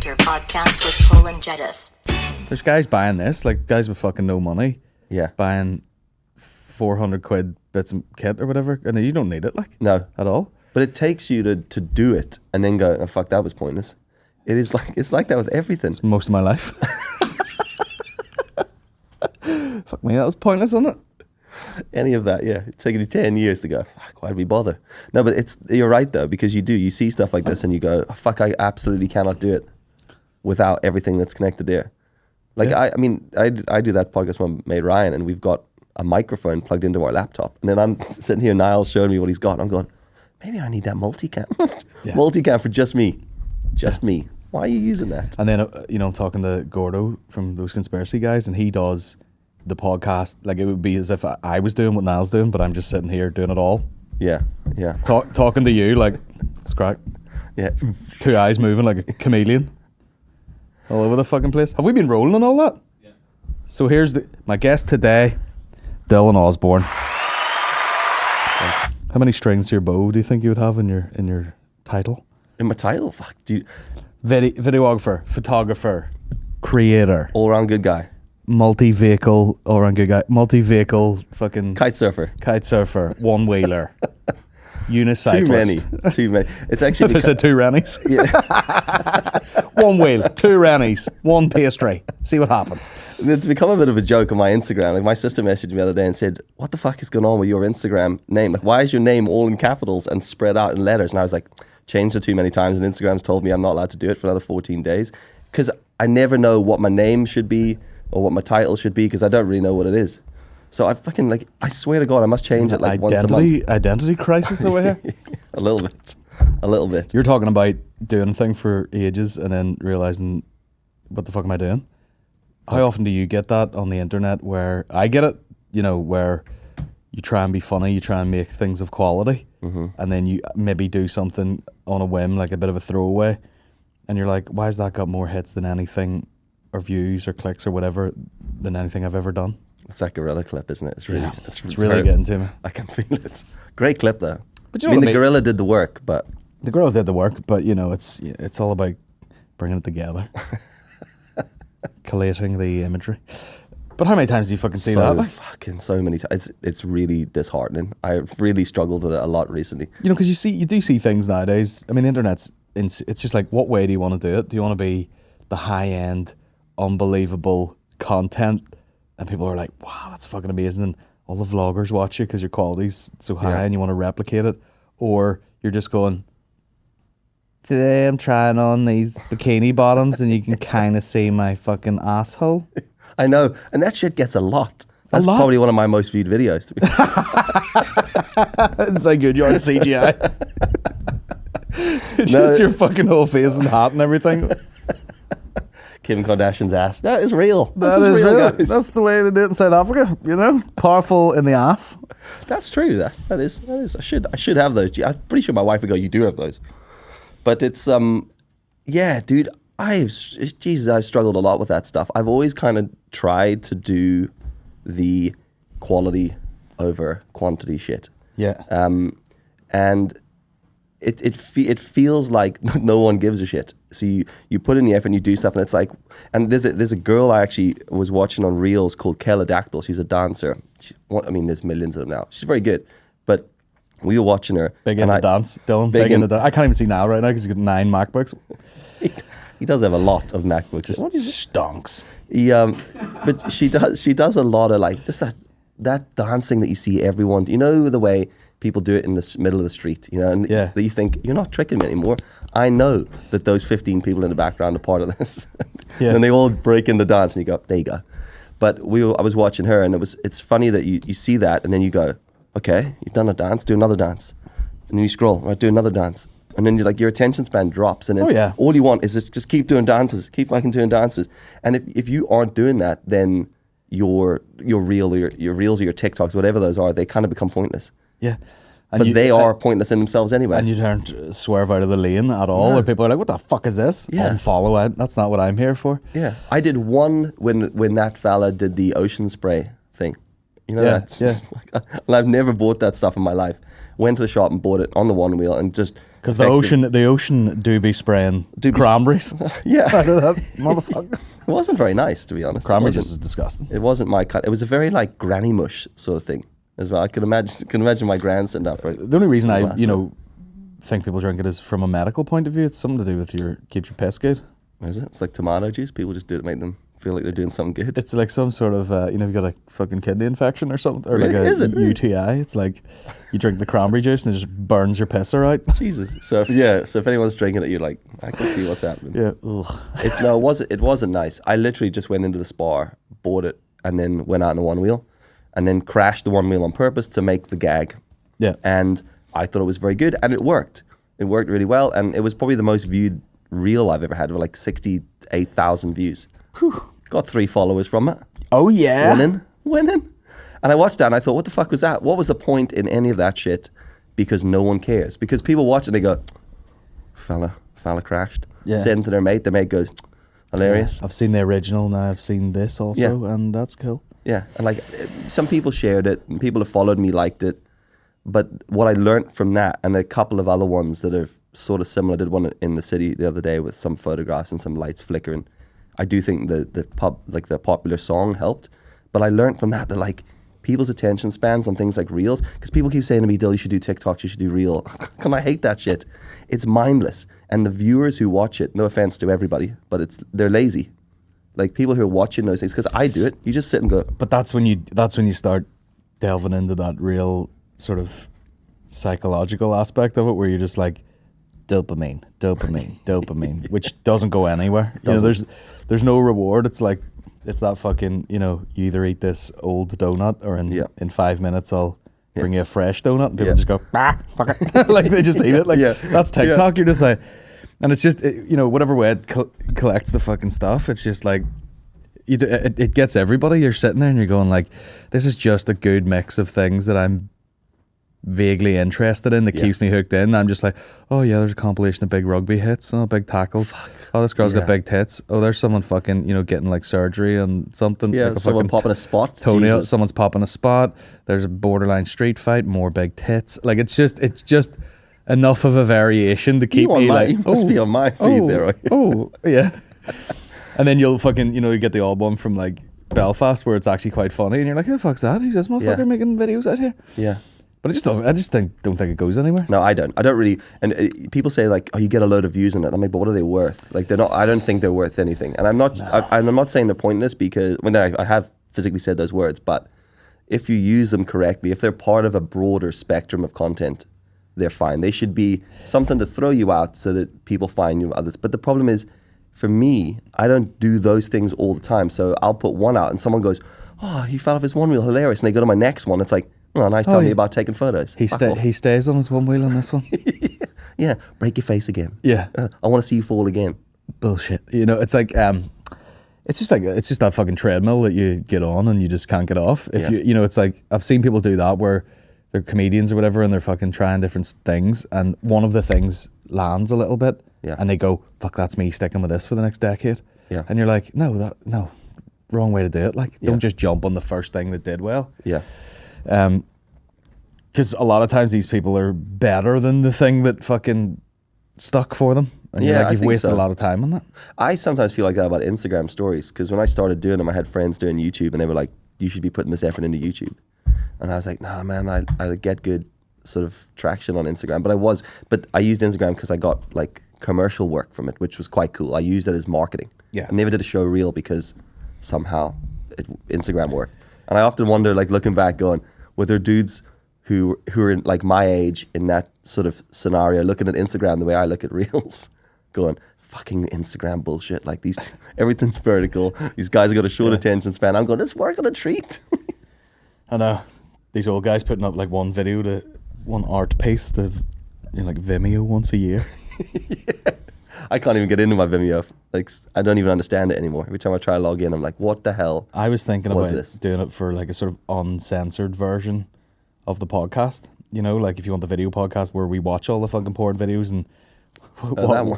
Banter podcast with Cole and Jedis. There's guys buying this, like guys with fucking no money. Yeah. Buying 400 quid bits of kit or whatever, and you don't need it, like. No. At all. But it takes you to do it and then go, oh, fuck, that was pointless. It's like that with everything. It's most of my life. Fuck me, that was pointless, wasn't it? Any of that, yeah. It's taken you 10 years to go, fuck, why'd we bother? No, but you're right though, because you see stuff like this and you go, oh, fuck, I absolutely cannot do it without everything that's connected there. Like, yeah. I do that podcast with my mate Ryan, and we've got a microphone plugged into our laptop. And then I'm sitting here, Niall's showing me what he's got, and I'm going, maybe I need that multicam. Yeah. Multicam for just me. Just me. Why are you using that? And then, I'm talking to Gordo from those conspiracy guys, and he does the podcast, like it would be as if I was doing what Niall's doing, but I'm just sitting here doing it all. Yeah, yeah. Talking to you, like, it's crack. Yeah. Two eyes moving like a chameleon. All over the fucking place. Have we been rolling on all that? Yeah. So here's my guest today, Dillon Osborne. Thanks. How many strings to your bow do you think you would have in your title? In my title? Fuck, dude. Videographer, photographer, creator. All-around good guy. Multi-vehicle, all-around good guy. Multi-vehicle fucking... Kite surfer. One-wheeler. Unicyclist. Too many. It's actually... There's two Rennies. Yeah. One wheel, two Rennies, one pastry. See what happens. It's become a bit of a joke on my Instagram. Like, my sister messaged me the other day and said, what the fuck is going on with your Instagram name? Like, why is your name all in capitals and spread out in letters? And I was like, changed it too many times, and Instagram's told me I'm not allowed to do it for another 14 days. Because I never know what my name should be or what my title should be, because I don't really know what it is. So I fucking, like, I swear to God, I must change it like once a month. Identity crisis over here? A little bit. You're talking about doing a thing for ages and then realising, what the fuck am I doing? How often do you get that on the internet? Where I get it, where you try and be funny, you try and make things of quality, and then you maybe do something on a whim, like a bit of a throwaway, and you're like, why has that got more hits than anything, or views or clicks or whatever, than anything I've ever done? It's that gorilla clip, isn't it? It's really, it's really getting to me. I can feel it. Great clip though. But the gorilla did the work, but the gorilla did the work. But it's all about bringing it together, collating the imagery. But how many times do you fucking see that? Like? Fucking so many times. It's really disheartening. I've really struggled with it a lot recently. Because you do see things nowadays. I mean, the internet's it's just like, what way do you want to do it? Do you want to be the high end, unbelievable content? And people are like, wow, that's fucking amazing. And all the vloggers watch you because your quality's so high and you want to replicate it. Or you're just going, today I'm trying on these bikini bottoms and you can kind of see my fucking asshole. I know. And that shit gets a lot. That's probably one of my most viewed videos. To be It's like good, you're on CGI. Just your fucking whole face and hat and everything. Kim Kardashian's ass. That is real. That is real. Guys. That's the way they do it in South Africa, Powerful in the ass. That's true. That is. I should have those. I'm pretty sure my wife would go, you do have those. But it's, yeah, dude, I've struggled a lot with that stuff. I've always kind of tried to do the quality over quantity shit. Yeah. And it feels like no one gives a shit. So you put in the effort and you do stuff, and it's like, and there's a girl I actually was watching on Reels called Kelladactyl. She's a dancer. There's millions of them now. She's very good, but we were watching her. Big in the dance, Dylan. Big in the dance. I can't even see now right now because he's got 9 MacBooks. He does have a lot of MacBooks. Just stonks. But she does a lot of like just that dancing that you see everyone. The way people do it in the middle of the street, and that you think, you're not tricking me anymore. I know that those 15 people in the background are part of this. And they all break into dance and you go, there you go. But I was watching her, and it's funny that you see that, and then you go, okay, you've done a dance, do another dance. And then you scroll, right, do another dance. And then your attention span drops, and then all you want is just keep doing dances, keep fucking doing dances. And if you aren't doing that, then your reel or your reels or your TikToks, whatever those are, they kind of become pointless. Yeah. But they are pointless in themselves anyway. And you don't swerve out of the lane at all, or people are like, what the fuck is this? Yeah. Unfollow it. That's not what I'm here for. Yeah. I did one when that fella did the ocean spray thing. And I've never bought that stuff in my life. Went to the shop and bought it on the one wheel and just Because the ocean do be spraying cranberries. Yeah. Out of that motherfucker. It wasn't very nice, to be honest. Cranberry juice is disgusting. It wasn't my cut. It was a very like granny mush sort of thing as well. I can imagine my gran sitting up. Right, the only reason I think people drink it is from a medical point of view. It's something to do with keeps your piss good. Is it? It's like tomato juice. People just do it to make them feel like they're doing something good. It's like some sort of you've got a fucking kidney infection or something, or really? like a UTI. It's like you drink the cranberry juice and it just burns your pisser out. Jesus. So if anyone's drinking it, you're like, I can see what's happening. Yeah. Ugh. It wasn't nice. I literally just went into the spa, bought it, and then went out in the one wheel, and then crashed the one wheel on purpose to make the gag. Yeah. And I thought it was very good, and it worked. It worked really well, and it was probably the most viewed reel I've ever had, with like 68,000 views. Whew. Got 3 followers from it. Oh yeah. Winning. And I watched that and I thought, what the fuck was that? What was the point in any of that shit? Because no one cares. Because people watch it and they go, fella crashed. Yeah. Send to their mate goes, hilarious. Yeah. I've seen the original, now I've seen this also, and that's cool. Yeah, and like some people shared it and people who followed me liked it. But what I learn't from that and a couple of other ones that are sort of similar, I did one in the city the other day with some photographs and some lights flickering. I do think the popular song helped, but I learned from that like people's attention spans on things like reels, because people keep saying to me, Dill, you should do TikTok, you should do reel. And I hate that shit. It's mindless. And the viewers who watch it, no offense to everybody, but they're lazy. Like people who are watching those things, because I do it. You just sit and go. But that's when you start delving into that real sort of psychological aspect of it, where you're just like, dopamine, which doesn't go anywhere. There's no reward. It's like, it's that fucking, you either eat this old donut or in 5 minutes I'll bring you a fresh donut, and people just go, fuck it. Like they just eat it. Like that's TikTok. You're just like, and it's just, whatever way it collects the fucking stuff, it's just like, it gets everybody. You're sitting there and you're going like, this is just a good mix of things that I'm vaguely interested in that keeps me hooked in. I'm just like, oh yeah, there's a compilation of big rugby hits, big tackles. Fuck. Oh, this girl's got big tits. Oh, there's someone fucking, getting like surgery and something. Yeah, like someone popping a spot. Toenail, someone's popping a spot. There's a borderline street fight, more big tits. Like it's just enough of a variation to keep me like, you must be on my feed there. Right? Oh, yeah. And then you'll fucking, you get the old one from like Belfast where it's actually quite funny, and you're like, who the fuck's that? Who's this motherfucker making videos out here? Yeah. But it just doesn't. I just don't think it goes anywhere. No, I don't really. And people say like, "Oh, you get a load of views on it." I'm like, "But what are they worth? Like, they're not. I don't think they're worth anything." And I'm not. I'm not saying they're pointless, because I have physically said those words. But if you use them correctly, if they're part of a broader spectrum of content, they're fine. They should be something to throw you out so that people find you others. But the problem is, for me, I don't do those things all the time. So I'll put one out, and someone goes, "Oh, he fell off his one wheel, hilarious!" And they go to my next one. It's like, oh, nice telling me about taking photos. He stays on his one wheel on this one. Yeah, break your face again. Yeah, I want to see you fall again. Bullshit. It's like it's just that fucking treadmill that you get on and you just can't get off. If it's like, I've seen people do that where they're comedians or whatever and they're fucking trying different things, and one of the things lands a little bit, and they go, fuck, that's me sticking with this for the next decade. Yeah, and you're like, no, wrong way to do it. Like, don't just jump on the first thing that did well. Yeah. Because a lot of times these people are better than the thing that fucking stuck for them. And you've wasted a lot of time on that. I sometimes feel like that about Instagram stories, because when I started doing them, I had friends doing YouTube and they were like, you should be putting this effort into YouTube. And I was like, nah, man, I get good sort of traction on Instagram. But I used Instagram because I got like commercial work from it, which was quite cool. I used it as marketing. Yeah. I never did a show reel because somehow Instagram worked. And I often wonder, like looking back, going, were there dudes who are in, like my age in that sort of scenario, looking at Instagram the way I look at reels, going, fucking Instagram bullshit. Like everything's vertical. These guys have got a short attention span. I'm going, let's work on a treat. I know. These old guys putting up like one art piece to like Vimeo once a year. Yeah. I can't even get into my Vimeo. Like, I don't even understand it anymore. Every time I try to log in, I'm like, what the hell? I was thinking about doing it for like a sort of uncensored version of the podcast. Like if you want the video podcast where we watch all the fucking porn videos and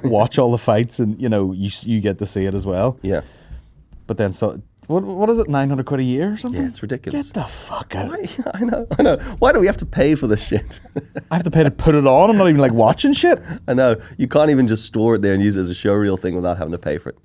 watch all the fights, and you get to see it as well. Yeah. But then, so What is it? 900 quid a year or something? Yeah, it's ridiculous. Get the fuck out. Why? I know. Why do we have to pay for this shit? I have to pay to put it on. I'm not even like watching shit. I know. You can't even just store it there and use it as a showreel thing without having to pay for it.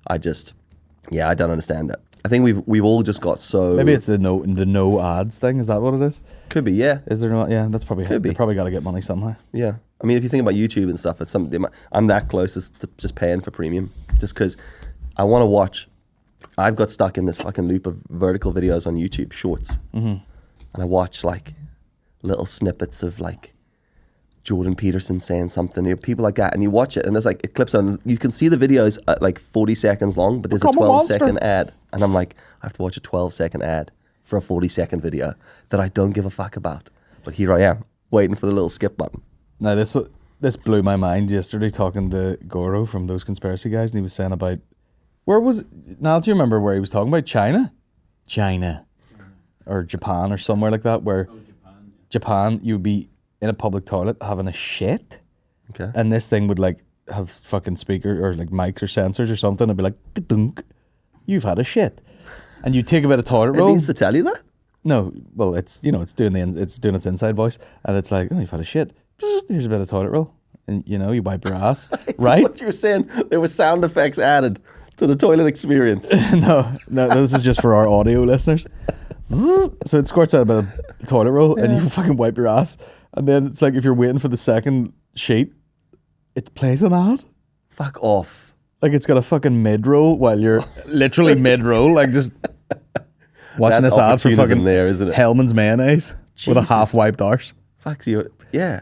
I don't understand that. I think we've all just got so... Maybe it's the no ads thing. Is that what it is? Could be, yeah. Is there not? Yeah, that's probably... Could be. They probably got to get money somehow. Yeah. I mean, if you think about YouTube and stuff, it's something... I'm that close as to just paying for premium. Just because I want to watch... I've got stuck in this fucking loop of vertical videos on YouTube, shorts. Mm-hmm. And I watch like little snippets of like Jordan Peterson saying something, people like that, and you watch it and it's like, it clips on, you can see the videos at like 40 seconds long, but there's a 12-second ad. And I'm like, I have to watch a 12-second ad for a 40-second video that I don't give a fuck about. But here I am, waiting for the little skip button. Now, this blew my mind yesterday, talking to Goro from Those Conspiracy Guys, and he was saying about... Where was it? Now, do you remember where he was talking about? China? Or Japan or somewhere like that, where Japan, you'd be in a public toilet having a shit. Okay. And this thing would like have fucking speaker or like mics or sensors or something. It'd be like, "Ka-dunk, you've had a shit." And you take a bit of toilet roll. It needs to tell you that? No, well, it's it's doing its inside voice, and it's like, "Oh, you've had a shit. Here's a bit of toilet roll." And you wipe your ass, right? What you were saying, there were sound effects added to the toilet experience. no, this is just for our audio listeners. So it squirts out a bit of toilet roll, and you fucking wipe your ass, and then it's like if you're waiting for the second sheet, it plays an ad. Fuck off. Like it's got a fucking mid-roll while you're literally mid-roll, like just watching this ad for fucking there, isn't it? Hellman's mayonnaise with a half-wiped arse. Fuck you. Yeah.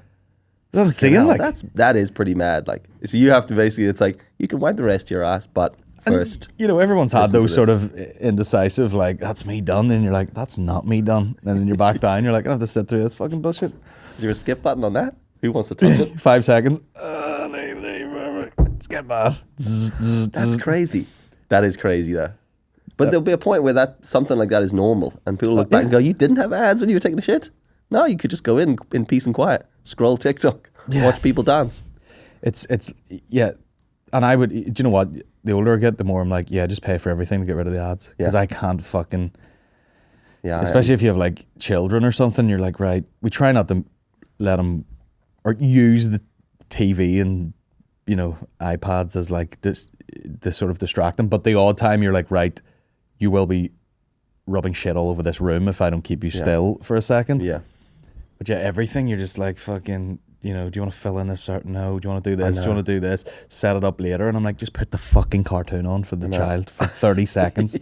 That's seeing like that is pretty mad. Like, so you have to basically, it's like you can wipe the rest of your ass, but first, everyone's had those sort of indecisive, like, that's me done, and you're like, that's not me done, and then you're back down, you're like, I have to sit through this fucking bullshit. Is there a skip button on that? Who wants to touch it? 5 seconds. Skip bad. That's crazy. That is crazy though. But there'll be a point where something like that is normal, and people look back and go, "You didn't have ads when you were taking a shit? No, you could just go in peace and quiet, scroll TikTok, watch people dance." It's and I would, do you know what? The older I get, the more I'm like, just pay for everything to get rid of the ads, because I can't fucking. Yeah. Especially if you have like children or something, you're like, right, we try not to let them or use the TV and iPads as like this to sort of distract them, but the odd time you're like, right, you will be rubbing shit all over this room if I don't keep you still for a second. Yeah. But everything you're just like fucking, do you want to fill in this? No. Do you want to do this? Do you want to do this? Set it up later. And I'm like, just put the fucking cartoon on for the child for 30 seconds.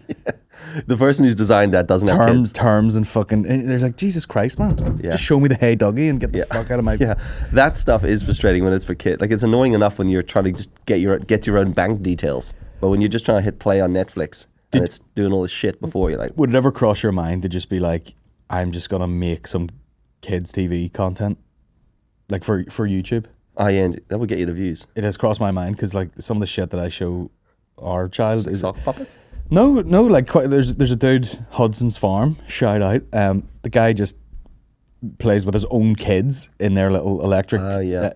The person who's designed that doesn't have kids. Terms and fucking, and there's like, Jesus Christ, man. Yeah. Just show me the Hey Dougie and get the fuck out of my... Yeah, that stuff is frustrating when it's for kids. Like, it's annoying enough when you're trying to just get your own bank details. But when you're just trying to hit play on Netflix and it's doing all this shit before, you're like... Would it ever cross your mind to just be like, I'm just going to make some kids' TV content? Like for YouTube? Oh yeah, that would get you the views. It has crossed my mind because like some of the shit that I show our child is sock puppets. No, like there's a dude, Hudson's Farm, shout out. The guy just plays with his own kids in their little electric.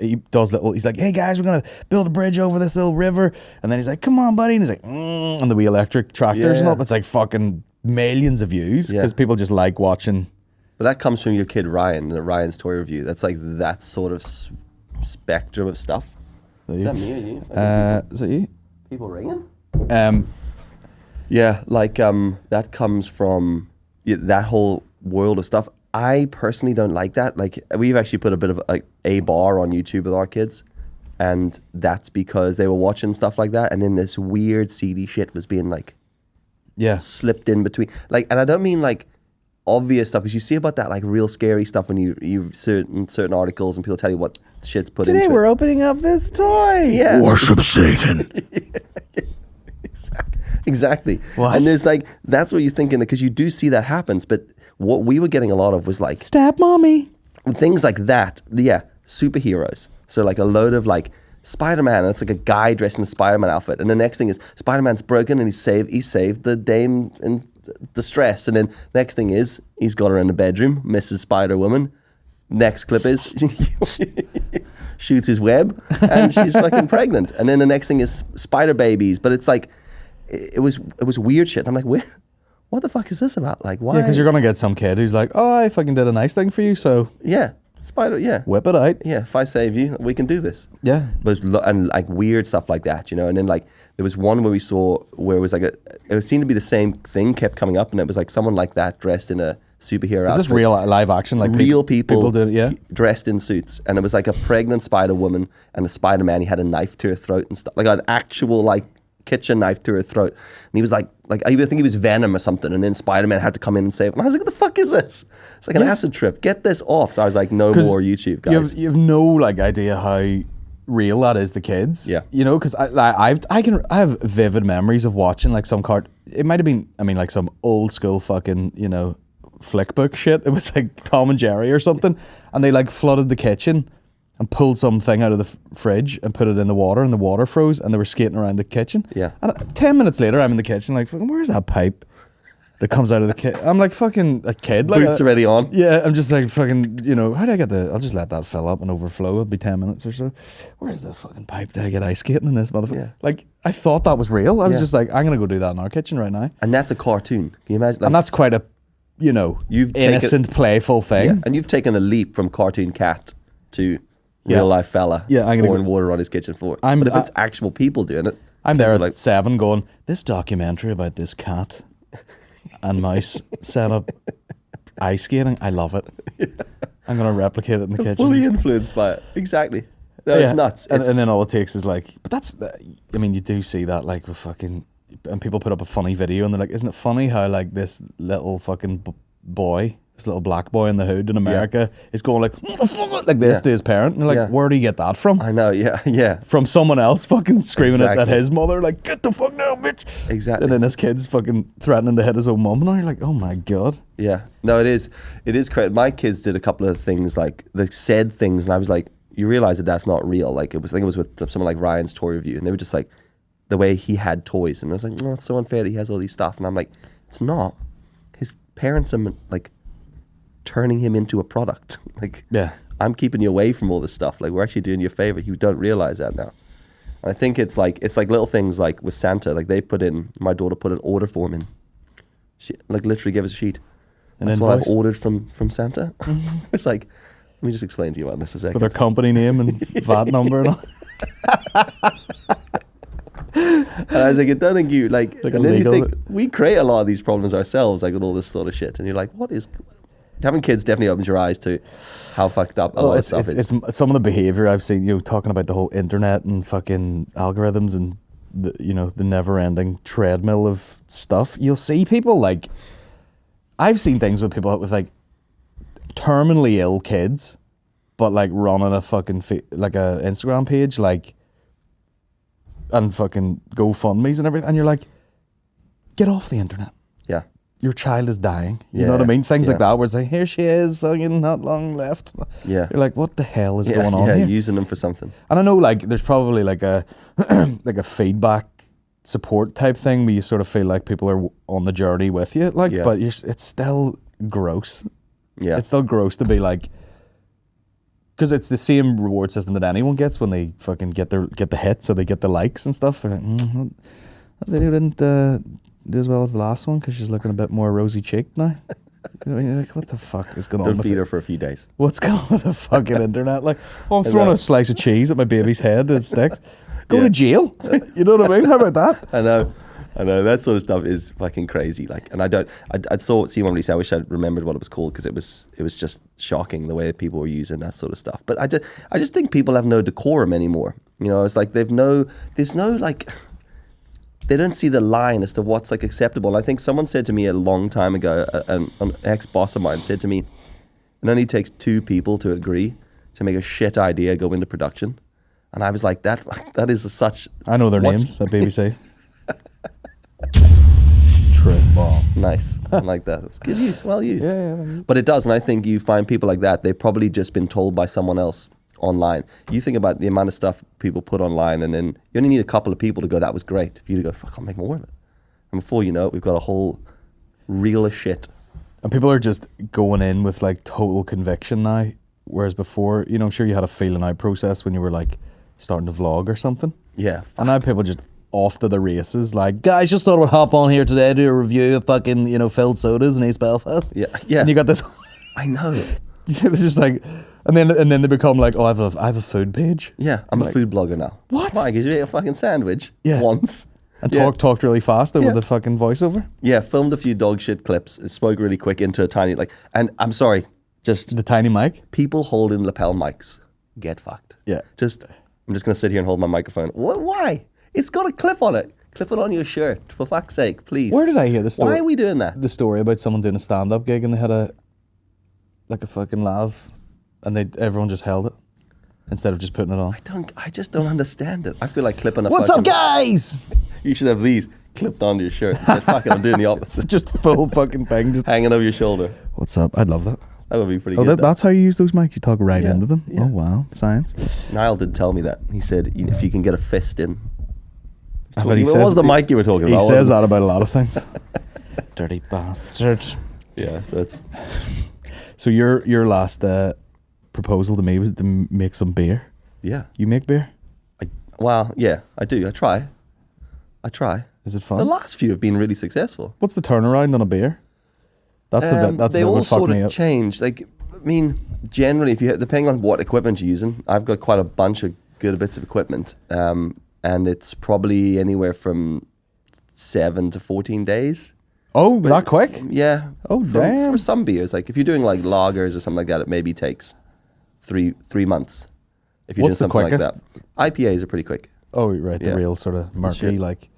He does he's like, hey guys, we're gonna build a bridge over this little river, and then he's like, come on buddy, and he's like, and the wee electric tractors and all. It's like fucking millions of views because people just like watching. But that comes from your kid Ryan, Ryan's toy review. That's like that sort of spectrum of stuff. Is that me or you? Is that you? People ringing? Yeah, like that comes from that whole world of stuff. I personally don't like that. Like, we've actually put a bit of like a bar on YouTube with our kids, and that's because they were watching stuff like that, and then this weird seedy shit was being like, slipped in between. Like, and I don't mean like obvious stuff, because you see about that like real scary stuff when you certain articles and people tell you what shit's put into it. Today we're opening up this toy. Yeah. Worship Satan. Exactly. What? And there's like, that's what you're thinking, because you do see that happens, but what we were getting a lot of was like stab mommy, things like that. Yeah, superheroes. So like a load of like Spider-Man, and it's like a guy dressed in a Spider-Man outfit, and the next thing is Spider-Man's broken and he saved the dame in distress, and then next thing is he's got her in the bedroom, Mrs. Spider-Woman. Next clip is shoots his web and she's fucking pregnant, and then the next thing is spider babies. But it's like it was weird shit. I'm like, what the fuck is this about? Like, why? Yeah, because you're gonna get some kid who's like, oh, I fucking did a nice thing for you, so yeah, spider, yeah, whip it out. yeah. If I save you, we can do this. Yeah, But and like weird stuff like that, you know. And then like there was one where we saw where it was like it seemed to be the same thing kept coming up, and it was like someone like that dressed in a superhero. Is this real live action? Like real people do it, yeah, dressed in suits, and it was like a pregnant Spider Woman and a Spider Man. He had a knife to her throat and stuff, like an actual like kitchen knife to her throat, and he was like I think he was Venom or something, and then Spider Man had to come in and save him. And I was like, what the fuck is this? It's like an acid trip. Get this off. So I was like, no more YouTube, guys. You have no like idea how real that is to kids. Yeah, you know, because I have vivid memories of watching like some it might have been, I mean, like some old school fucking, you know, flick book shit. It was like Tom and Jerry or something, and they like flooded the kitchen and pulled something out of the fridge and put it in the water, and the water froze, and they were skating around the kitchen. Yeah. And 10 minutes later, I'm in the kitchen like, fucking, where's that pipe that comes out of the kitchen? I'm like fucking a kid. Like, boots already on. Yeah, I'm just like fucking, you know, how do I get I'll just let that fill up and overflow. It'll be 10 minutes or so. Where is this fucking pipe? Do I get ice skating in this motherfucker? Yeah. Like, I thought that was real. I was just like, I'm going to go do that in our kitchen right now. And that's a cartoon. Can you imagine? Like, And that's quite a, you know, innocent, playful thing. Yeah. And you've taken a leap from cartoon cat to real life fella pouring water on his kitchen floor. But if it's actual people doing it, I'm there at 7 going, this documentary about this cat and mouse set up ice skating, I love it. I'm going to replicate it in the kitchen. Fully influenced by it. Exactly. No, it's nuts. And then all it takes is like, but I mean, you do see that like with fucking, and people put up a funny video and they're like, isn't it funny how like this little fucking boy, this little black boy in the hood in America is going like, motherfucker, like this to his parent. And they're like, where do you get that from? I know, yeah. From someone else fucking screaming at his mother, like, get the fuck down, bitch. Exactly. And then his kid's fucking threatening to hit his own mum. And you're like, oh my God. Yeah. No, it is crazy. My kids did a couple of things, like, they said things, and I was like, you realize that that's not real. Like, I think it was with someone like Ryan's toy review, and they were just like, the way he had toys. And I was like, oh, it's so unfair that he has all these stuff. And I'm like, it's not. His parents are, like, turning him into a product. Like, I'm keeping you away from all this stuff. Like, we're actually doing you a favor. You don't realize that now. And I think it's like little things like with Santa. Like, my daughter put an order form in. She like literally gave us a sheet. And that's what I've ordered from Santa. Mm-hmm. It's like, let me just explain to you on this a second. With their company name and VAT number and all. And I was like, it doesn't you like and then you think we create a lot of these problems ourselves, like with all this sort of shit. And you're like, what is having kids definitely opens your eyes to how fucked up a lot of stuff is. It's some of the behavior I've seen, you know, talking about the whole internet and fucking algorithms and the, you know, the never-ending treadmill of stuff. You'll see people like, I've seen things with people with like terminally ill kids, but like running a fucking like a Instagram page, like, and fucking GoFundMe's and everything, and you're like, get off the internet. Yeah. Your child is dying. You know what I mean? Things like that where it's like, here she is, fucking not long left. Yeah. You're like, what the hell is going on here? Yeah, using them for something. And I know like there's probably like a like a feedback support type thing where you sort of feel like people are on the journey with you, like, but it's still gross. Yeah. It's still gross to be like, because it's the same reward system that anyone gets when they fucking get the hits or they get the likes and stuff. They're like, that video didn't do as well as the last one because she's looking a bit more rosy cheeked now. You know, you're like, what the fuck is going on? Don't feed her for a few days. What's going on with the fucking internet? Like, oh, I'm throwing a slice of cheese at my baby's head and it sticks. Go to jail. You know what I mean? How about that? I know. That sort of stuff is fucking crazy. Like, and I see one release. I wish I'd remembered what it was called because it was just shocking the way people were using that sort of stuff. But I just think people have no decorum anymore. You know, it's like there's no like, they don't see the line as to what's like acceptable. And I think someone said to me a long time ago, an ex-boss of mine said to me, it only takes 2 people to agree to make a shit idea go into production. And I was like, that is such... I know their names at BBC. Truth bomb. Nice. I like that. It was good use. Well used. Yeah. But it does. And I think you find people like that, they've probably just been told by someone else online. You think about the amount of stuff people put online, and then you only need a couple of people to go, that was great. For you to go, fuck, I'll make more of it. And before you know it, we've got a whole reel of shit. And people are just going in with like total conviction now. Whereas before, you know, I'm sure you had a feeling out process when you were like starting to vlog or something. Yeah. And now people just off to the races. Like, guys, just thought I would hop on here today to do a review of fucking, filled sodas in East Belfast. Yeah, yeah. And you got this. I know. They're just like, and then they become like, oh, I have a food page. Yeah, I'm a food blogger now. What? Why? Because you ate a fucking sandwich Yeah. once. And talked really fast though with the fucking voiceover. Yeah, filmed a few dog shit clips. It spoke really quick into a tiny and I'm sorry, just The tiny mic. people holding lapel mics get fucked. Yeah. I'm just gonna sit here and hold my microphone. Why? It's got a clip on it. Clip it on your shirt, for fuck's sake, please. Where did I hear the story? Why are we doing that? The story about someone doing a stand-up gig and they had a fucking lav, and everyone just held it instead of just putting it on. I just don't understand it. I feel like clipping a What's up, guys? You should have these clipped onto your shirt. Say, fuck it, I'm doing the opposite. Just full fucking thing, just Hanging over your shoulder. What's up? I'd love that. That would be pretty Oh, good. that's how you use those mics? You talk right Yeah, into them? yeah. Oh, wow. Science. Niall did tell me that. He said, if you can get a fist in. But he What says was the mic you were talking about? He says that about a lot of things. Dirty bastard. Yeah, so it's... So your last proposal to me was to make some beer. Yeah. You make beer? Well, yeah, I do. I try. Is it fun? The last few have been really successful. What's the turnaround on a beer? That's the bit. That's they the bit all that fucked sort me of up. change. Like, I mean, generally, depending on what equipment you're using, I've got quite a bunch of good bits of equipment, and it's probably anywhere from 7 to 14 days. Oh, that quick? Yeah. Oh, damn. For some beers, like if you're doing like lagers or something like that, it maybe takes three months. If you're What's the doing something quickest? like that, IPAs are pretty quick. Oh, right. The Yeah. real sort of murky, Sure. like.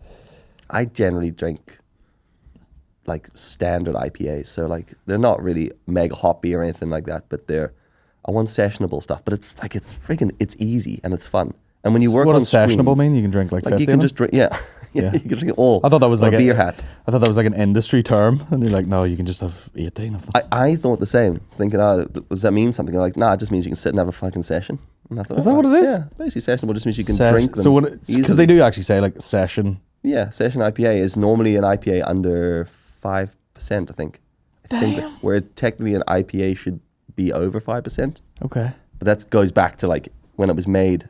I generally drink like standard IPAs, so like they're not really mega hoppy or anything like that, but I want sessionable stuff. But it's easy and it's fun. And when you work what on does sessionable screens, mean? You can drink like 50 you can of just them? drink, yeah, Yeah. you can drink it all. I thought that was like a beer hat. I thought that was like an industry term, and you're like, no, you can just have 18 of them. I thought the same, thinking, does that mean something? I'm like, nah, it just means you can sit and have a fucking session. And I thought, Is that what it is? Yeah, basically sessionable just means you can drink them. So because they do actually say like session. Yeah, session IPA is normally an IPA under 5%, I think. Damn. Where technically an IPA should be over 5%. Okay. But that goes back to like when it was made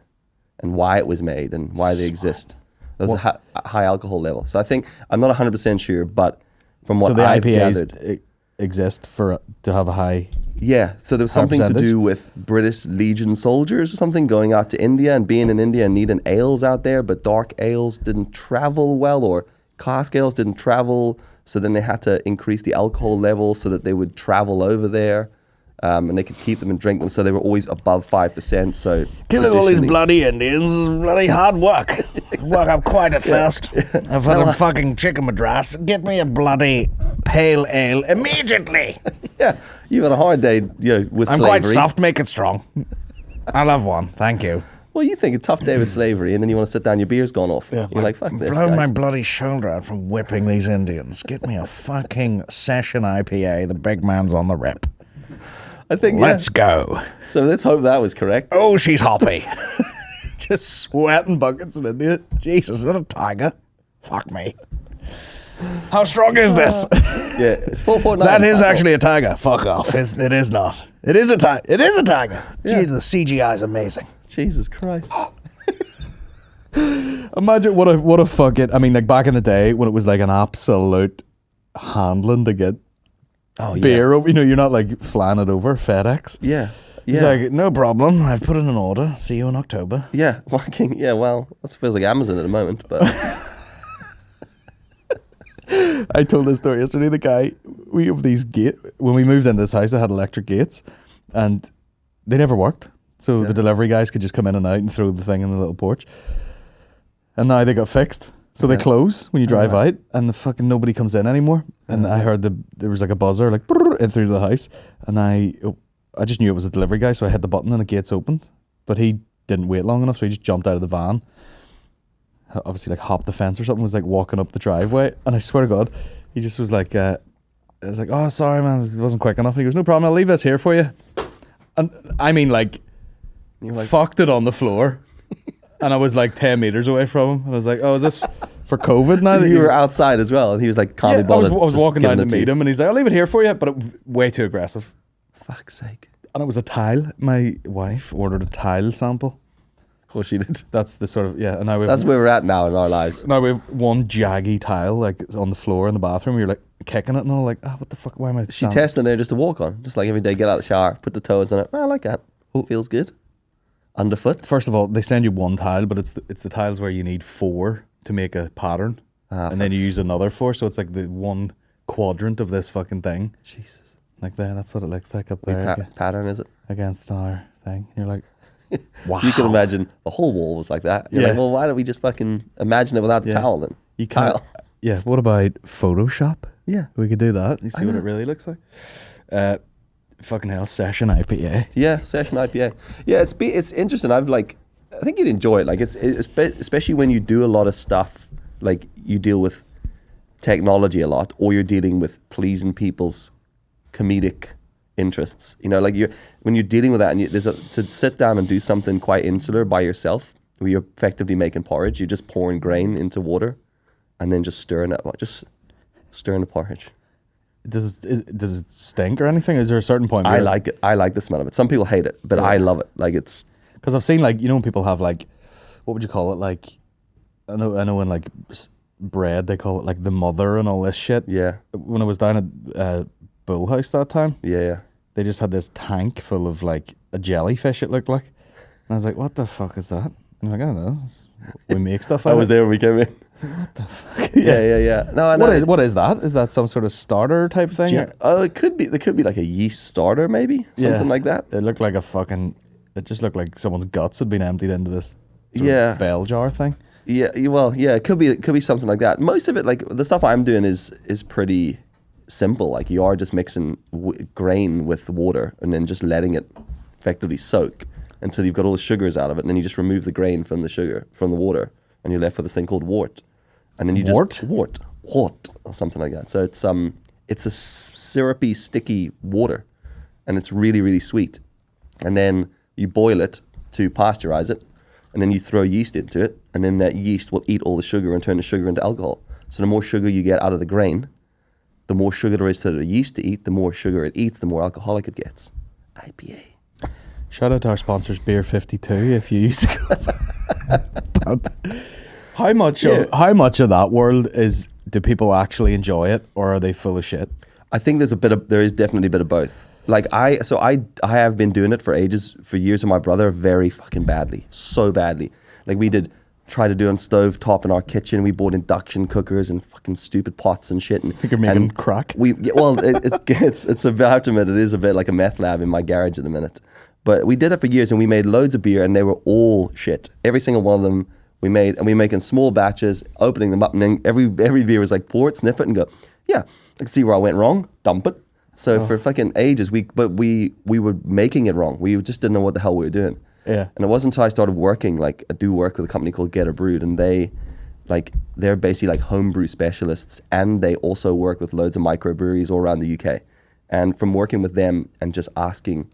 and why it was made and why they exist. There was a high alcohol level. So I think, I'm not 100% sure, but from what So the I've IPAs gathered. exist to have a high. Yeah, so there was something to do with British Legion soldiers or something going out to India and being in India and needing ales out there, but dark ales didn't travel well, or cask ales didn't travel, so then they had to increase the alcohol level so that they would travel over there, and they could keep them and drink them, so they were always above 5%. So Killing all these traditionally- bloody Indians is bloody hard work. Work up quite a thirst. I've had a fucking chicken madras. Get me a bloody pale ale immediately. Yeah, you've had a hard day, with I'm slavery. quite stuffed. Make it strong. I'll have one. Thank you. Well, you think a tough day with slavery, and then you want to sit down, your beer's gone off. You're like, fuck this, Blow my guys. bloody shoulder out from whipping these Indians. Get me a fucking session IPA. The big man's on the rip. I think, Let's go. So let's hope that was correct. Oh, she's hoppy. Just sweating buckets in India. Jesus, is that a tiger? Fuck me. How strong is this? Yeah, it's 4.9. That is actually a tiger. Fuck off. It is not. It is a tiger. It is a tiger. Yeah. Jeez, the CGI is amazing. Jesus Christ. Imagine what a fucking. I mean, like back in the day when it was like an absolute handling to get beer over. You're not like flying it over FedEx. Yeah. He's like, no problem. I've put in an order. See you in October. Yeah, fucking, yeah, well, that feels like Amazon at the moment, but... I told this story yesterday. The guy, we have these when we moved into this house, I had electric gates and they never worked. So the delivery guys could just come in and out and throw the thing in the little porch. And now they got fixed. So they close when you drive out and the fucking nobody comes in anymore. And I heard there was like a buzzer like in through the house. And I just knew it was a delivery guy. So I hit the button and the gates opened. But he didn't wait long enough. So he just jumped out of the van. Obviously like hopped the fence or something, was like walking up the driveway, and I swear to God he just was like I was like, oh sorry man, it wasn't quick enough, and he goes, no problem, I'll leave this here for you. And I mean like, fucked it on the floor. And I was like 10 meters away from him and I was like, oh, is this for COVID now? So that you were outside as well, and he was like, can't be I bothered. was just walking down to giving it meet you. him and he's like, I'll leave it here for you, but it was way too aggressive. Fuck's sake. And it was a tile. My wife ordered a tile sample Of course she did. That's the sort of, and now That's where we're at now in our lives. Now we have one jaggy tile like on the floor in the bathroom. You're like kicking it and all like, what the fuck? Why am I? She testing there just to walk on, just like every day. Get out of the shower, put the toes in it. I like that. Feels good. Underfoot. First of all, they send you one tile, but it's the tiles where you need 4 to make a pattern, and then you use another 4, so it's like the one quadrant of this fucking thing. Jesus. Like there, that's what it looks like up there. Pattern is it? Against our thing. And you're like, wow. You can imagine the whole wall was like that. You're like, well, why don't we just fucking imagine it without the towel then? You can't. Yeah. What about Photoshop? Yeah. We could do that. You see what it really looks like? Fucking hell, session IPA. Yeah, session IPA. Yeah, it's interesting. I think you'd enjoy it. Like it's especially when you do a lot of stuff, like you deal with technology a lot, or you're dealing with pleasing people's comedic interests. You know, like when you're dealing with that, and to sit down and do something quite insular by yourself, where you're effectively making porridge. You're just pouring grain into water, and then just stirring it. Just stirring the porridge. Does it stink or anything? Is there a certain point? I like it. I like the smell of it. Some people hate it, but I love it. Like it's because I've seen like, you know, when people have like, what would you call it? Like, I know in like bread they call it like the mother and all this shit. Yeah. When I was down at Bull House that time. Yeah. They just had this tank full of like a jellyfish. It looked like, and I was like, what the fuck is that? And I'm like, I don't know. We make stuff out I of was it. there when we came in. What the fuck? Yeah. No, I know. What is that? Is that some sort of starter type thing? It could be. There could be like a yeast starter, maybe something like that. It looked like it just looked like someone's guts had been emptied into this sort of bell jar thing. Yeah. Well, yeah. It could be something like that. Most of it, like the stuff I'm doing, is pretty simple. Like you are just mixing grain with water and then just letting it effectively soak until you've got all the sugars out of it, and then you just remove the grain from the water, and you're left with this thing called wort. And then you wort or something like that. So it's a syrupy, sticky water, and it's really, really sweet. And then you boil it to pasteurize it, and then you throw yeast into it, and then that yeast will eat all the sugar and turn the sugar into alcohol. So the more sugar you get out of the grain, the more sugar there is to the yeast to eat. The more sugar it eats, the more alcoholic it gets. IPA. Shout out to our sponsors, Beer 52. If you used to go. How much of that world do people actually enjoy it, or are they full of shit? I think there is definitely a bit of both. Like I have been doing it for years with my brother very fucking badly. So badly. Like we try to do on stove top in our kitchen. We bought induction cookers and fucking stupid pots and shit. And I think you're making crack. It's about to admit, it is a bit like a meth lab in my garage in a minute. But we did it for years, and we made loads of beer, and they were all shit. Every single one of them we made, and we make in small batches, opening them up, and then every beer was like, pour it, sniff it, and go, yeah, I can see where I went wrong, dump it. So for fucking ages, we were making it wrong. We just didn't know what the hell we were doing. Yeah. And it wasn't until I started working, like I do work with a company called Get a Brewed, and they're basically like homebrew specialists, and they also work with loads of microbreweries all around the UK. And from working with them and just asking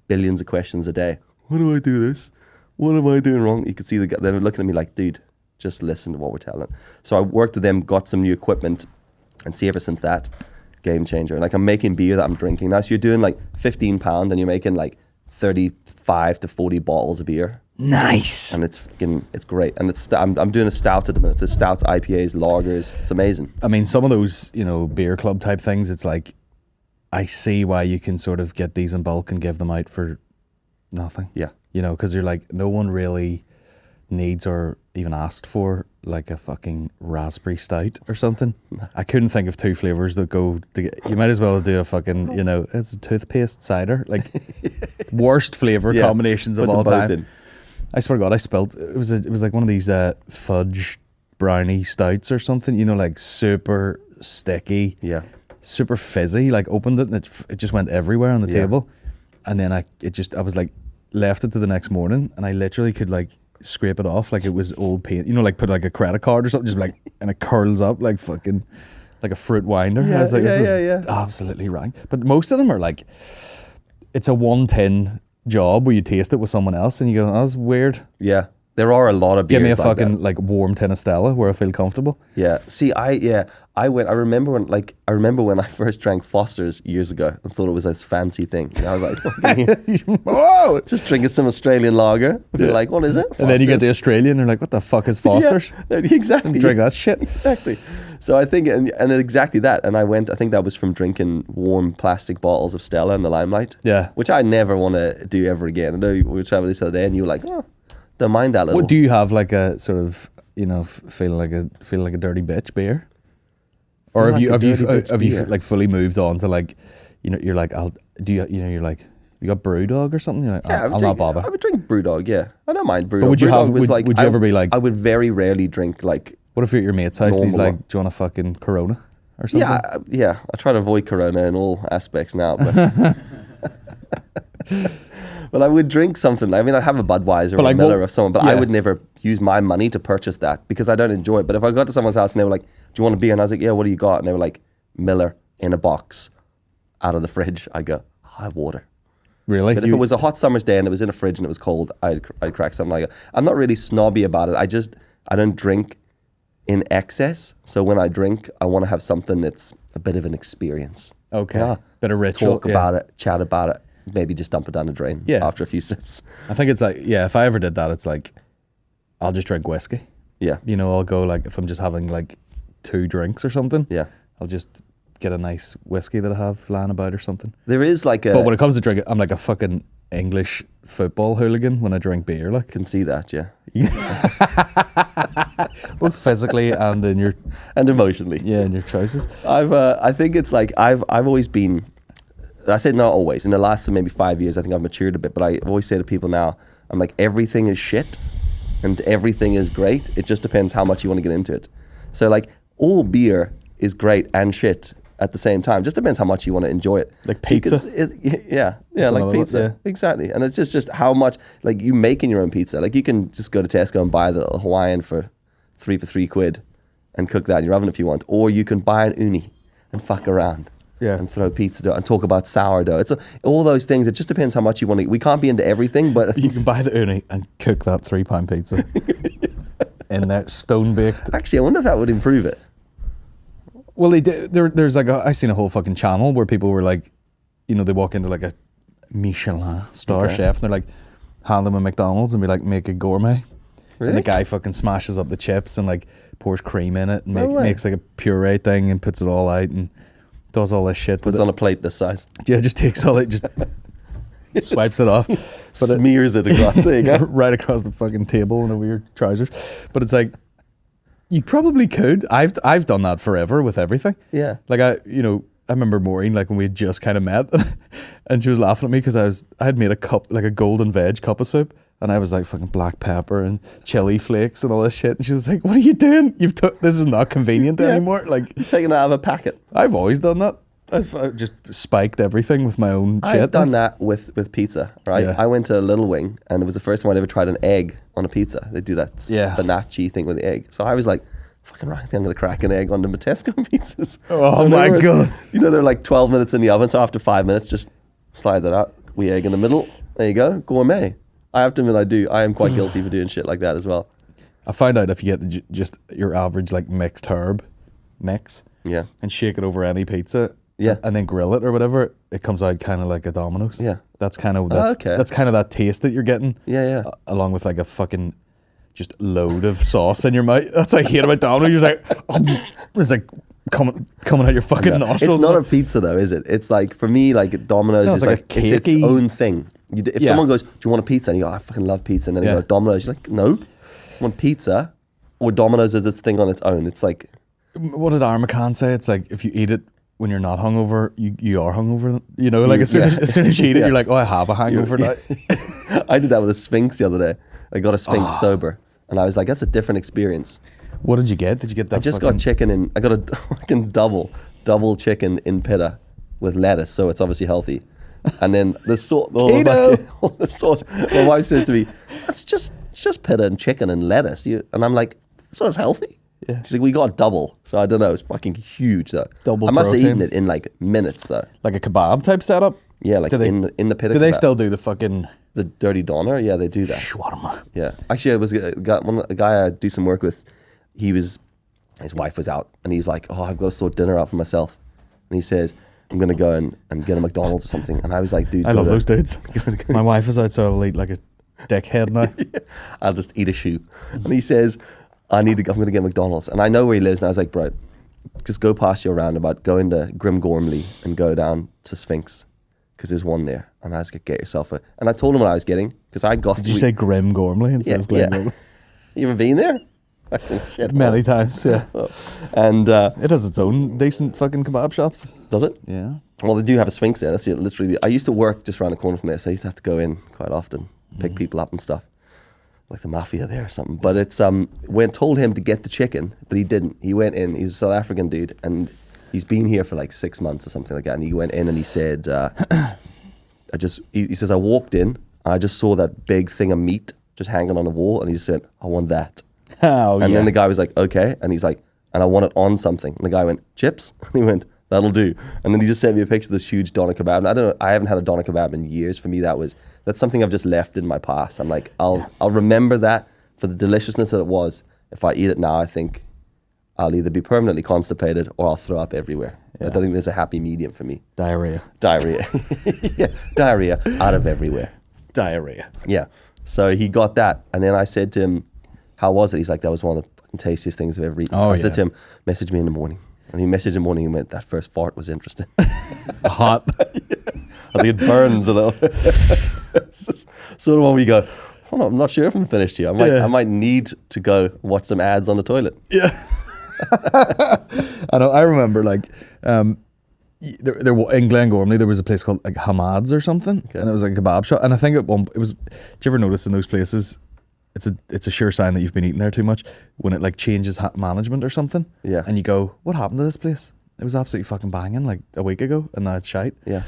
billions of questions a day, why do I do this? What am I doing wrong? You could see they're looking at me like, dude, just listen to what we're telling. So I worked with them, got some new equipment, and see ever since that, game changer. Like I'm making beer that I'm drinking now. So you're doing like £15 and you're making like 35 to 40 bottles of beer. Nice. And it's great. And I'm doing a stout at the minute. It's stouts, IPAs, lagers. It's amazing. I mean, some of those, beer club type things, it's like, I see why you can sort of get these in bulk and give them out for nothing. Yeah. Because you're like, no one really needs or even asked for like a fucking raspberry stout or something. I couldn't think of 2 flavors that go together. You might as well do a fucking, it's a toothpaste cider, like worst flavor combinations of all time. I swear to God, I spilled. It was like one of these fudge brownie stouts or something. Like super sticky. Yeah. Super fizzy. Like opened it and it just went everywhere on the table, and then I was like left it to the next morning, and I literally could like scrape it off like it was old paint. Like put like a credit card or something, just like, and it curls up like fucking like a fruit winder. I was like, this is absolutely rank. But most of them are like, it's a 1-tin job where you taste it with someone else and you go, that was weird. Yeah. There are a lot of beers. Give me a like fucking that. like warm tin of Stella where I feel comfortable. Yeah. See, I remember when I first drank Foster's years ago and thought it was this fancy thing. And I was like, Whoa! just drinking some Australian lager. You're like, what is it? And then you get Foster's? the Australian, they're like, what the fuck is Foster's? Yeah, exactly. Drink that shit. Exactly. So I think, and exactly that. And I think that was from drinking warm plastic bottles of Stella in the Limelight. Yeah. Which I never want to do ever again. I know we were traveling this other day and you were like, oh, don't mind that little. What do you have, like a sort of, you know, feeling like a dirty bitch beer? Or have you like fully moved on to like, you know, you're like, you're like, you got Brewdog or something? You're like, Yeah, I'll not bother. I would drink Brewdog, yeah. I don't mind Brewdog. But would you Brewdog would you ever be like, I would very rarely drink like. what if you're at your mate's house and he's normal. like, do you want a fucking Corona or something? Yeah. I try to avoid Corona in all aspects now, but but I would drink something. I mean, I'd have a Budweiser or like, a Miller what- or someone, but I would never use my money to purchase that because I don't enjoy it. But if I got to someone's house and they were like, do you want a beer? And I was like, yeah, what do you got? And they were like, Miller in a box out of the fridge. I go, I have water. Really? But if it was a hot summer's day and it was in a fridge and it was cold, I'd crack something like that. I'm not really snobby about it. I don't drink in excess. So when I drink, I want to have something that's a bit of an experience. Okay. Yeah. Bit of ritual. Talk about it, chat about it, maybe just dump it down the drain after a few sips. I think it's like, yeah, if I ever did that, it's like, I'll just drink whiskey. Yeah. You know, I'll go like, if I'm just having like 2 drinks or something, Yeah. I'll just get a nice whiskey that I have lying about or something. There is like a... But when it comes to drinking, I'm like a fucking English football hooligan when I drink beer. Like, can see that, yeah. both physically and in your And emotionally. in your choices. I think it's like, I've always been... I say not always. In the last maybe 5 years, I think I've matured a bit. But I always say to people now, I'm like, everything is shit and everything is great. It just depends how much you want to get into it. So like, all beer is great and shit at the same time. Just depends how much you want to enjoy it. Like pizza. Yeah, That's like another one, pizza. yeah. Exactly. And it's just how much, like you making your own pizza. Like you can just go to Tesco and buy the Hawaiian for £3 and cook that in your oven if you want. Or you can buy an uni and fuck around. Yeah. And throw pizza dough and talk about sourdough. It's all those things. It just depends how much you want to eat. We can't be into everything, but You can buy the uni and cook that £3 pizza in there, stone baked. actually, I wonder if that would improve it. Well, they did, there's like I seen a whole fucking channel where people were like, you know, they walk into like a Michelin star chef and they're like, hand them a McDonald's and be like, make a gourmet. Really? And the guy fucking smashes up the chips and like pours cream in it and No way. makes like a puree thing and puts it all out and does all this shit. Puts with it on it. a plate this size. Yeah, just takes all it, just swipes it off. But Smears it across. There you go. right across the fucking table in a weird trousers. But it's like, you probably could. I've done that forever with everything. Yeah. Like I remember Maureen, like when we had just kind of met, and she was laughing at me because I had made a cup, like a golden veg cup of soup, and I was like fucking black pepper and chili flakes and all this shit, and she was like, "What are you doing? This is not convenient anymore." Like, Taking it out of a packet. I've always done that. I've just spiked everything with my own shit. I've done that with pizza, right? Yeah. I went to Little Wing and it was the first time I'd ever tried an egg on a pizza. They do that Yeah. spinacci thing with the egg. So I was like, fucking right, I think I'm going to crack an egg on the Tesco pizzas. Oh So my they were- God. You know, they're like 12 minutes in the oven. So after 5 minutes, just slide that out. Wee egg in the middle. There you go. Gourmet. I have to admit I do. I am quite guilty for doing shit like that as well. I found out if you get just your average like mixed herb mix, Yeah. and shake it over any pizza, Yeah. and then grill it or whatever, it comes out kind of like a Domino's. Yeah. That's kind of that. okay. That's kind of that taste that you're getting. Yeah. Along with like a fucking just load of sauce in your mouth. That's what I hate about Domino's. You're like, it's like coming out your fucking nostrils. It's not a pizza though, is it? It's like, for me, like Domino's No, is it's like like, a it's cakey- its own thing. If Yeah. someone goes, do you want a pizza? And you go, I fucking love pizza. And then Yeah. you go, Domino's. You're like, no, I want pizza. Or Domino's is its thing on its own. It's like, What did Armacan say? It's like if you eat it when you're not hungover, you are hungover. You know, like as soon as you eat it, Yeah. you're like, oh, I have a hangover now. I did that with a Sphinx the other day. I got a Sphinx sober. And I was like, that's a different experience. What did you get? Did you get that? I just fucking- got chicken in, I got a fucking double chicken in pita with lettuce. So it's obviously healthy. And then the sauce, Keto. the sauce. My wife says to me, it's just pita and chicken and lettuce. And I'm like, so it's healthy? Yeah. She's like, we got double. So I don't know. It's fucking huge though. Double I must protein. have eaten it in like minutes though. like a kebab type setup. Yeah, like in the pit of Do they kebab. still do the fucking... The dirty doner? Yeah, they do that. Shawarma. Yeah. Actually, I was a guy I do some work with. His wife was out, and he's like, "Oh, I've got to sort dinner out for myself." And he says, "I'm gonna go and get a McDonald's or something." And I was like, "Dude, I love those dudes. My wife is out, so I'll eat like a dickhead now. I'll just eat a shoe." And he says, I'm gonna get McDonald's. And I know where he lives, and I was like, "Bro, just go past your roundabout, go into Grim Gormley and go down to Sphinx, because there's one there." And I was like, "Get yourself a..." And I told him what I was getting, because I got... Did you say Grim Gormley instead of Glen Gormley? You ever been there? Shit. Many times, yeah. And it has its own decent fucking kebab shops. does it? Yeah. Well, they do have a Sphinx there. That's it, literally. I used to work just around the corner from there, so I used to have to go in quite often, pick people up and stuff, like the mafia there or something. But it's told him to get the chicken, but he didn't. He went in. He's a South African dude, and he's been here for like 6 months or something like that. And he went in and he said, he says, "I walked in, and I just saw that big thing of meat just hanging on the wall, and he just said, I want that." Oh, and yeah. then the guy was like, "Okay," and he's like, "And I want it on something." And the guy went, "Chips?" And he went, "That'll do." And then he just sent me a picture of this huge doner kebab. And I haven't had a doner kebab in years. For me, that's something I've just left in my past. I'm like, I'll remember that for the deliciousness that it was. If I eat it now, I think I'll either be permanently constipated or I'll throw up everywhere. Yeah. I don't think there's a happy medium for me. Diarrhea. Yeah, diarrhea out of everywhere. Diarrhea. Yeah. So he got that, and then I said to him, "How was it?" He's like, "That was one of the fucking tastiest things I've ever eaten." I said to him, "Message me in the morning." And he messaged in the morning and went, "That first fart was interesting." Hot. I was like, "It burns a little." It's just sort of when we go, "Oh, no, I'm not sure if I'm finished here. I might need to go watch some ads on the toilet." Yeah. I know. I remember like there in Glengormley there was a place called like Hamad's or something, and it was like a kebab shop. And I think it was. Did you ever notice in those places? It's a sure sign that you've been eating there too much when it like changes management or something. Yeah. And you go, "What happened to this place? It was absolutely fucking banging like a week ago, and now it's shite." Yeah.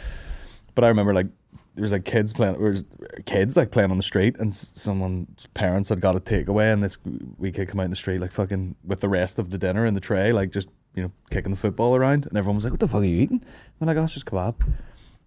But I remember like there was like kids playing on the street, and someone's parents had got a takeaway, and this wee kid come out in the street like fucking with the rest of the dinner in the tray, like just kicking the football around, and everyone was like, "What the fuck are you eating?" And they're like, "Oh, it's just kebab."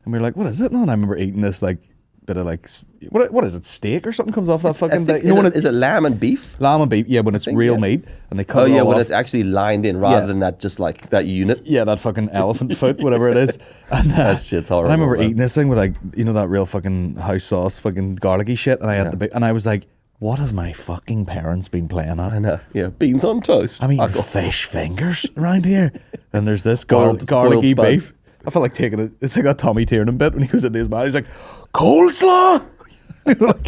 And we were like, "What is it?" No, and I remember eating this like bit of like what is it, steak or something comes off that fucking thing? Is it lamb and beef? Lamb and beef, yeah, when it's real meat and they cut it all when off. it's actually lined in rather than that just like that unit. Yeah, that fucking elephant foot, whatever it is. And that shit's horrible. And I remember eating this thing with like that real fucking house sauce, fucking garlicky shit, and I had and I was like, what have my fucking parents been playing at? I know. Yeah, beans on toast. I mean, fish fingers around here, and there's this garlicky boiled beef. I felt like taking it. It's like that Tommy Tiernan bit when he was in his man. He's like, "Coleslaw." Like,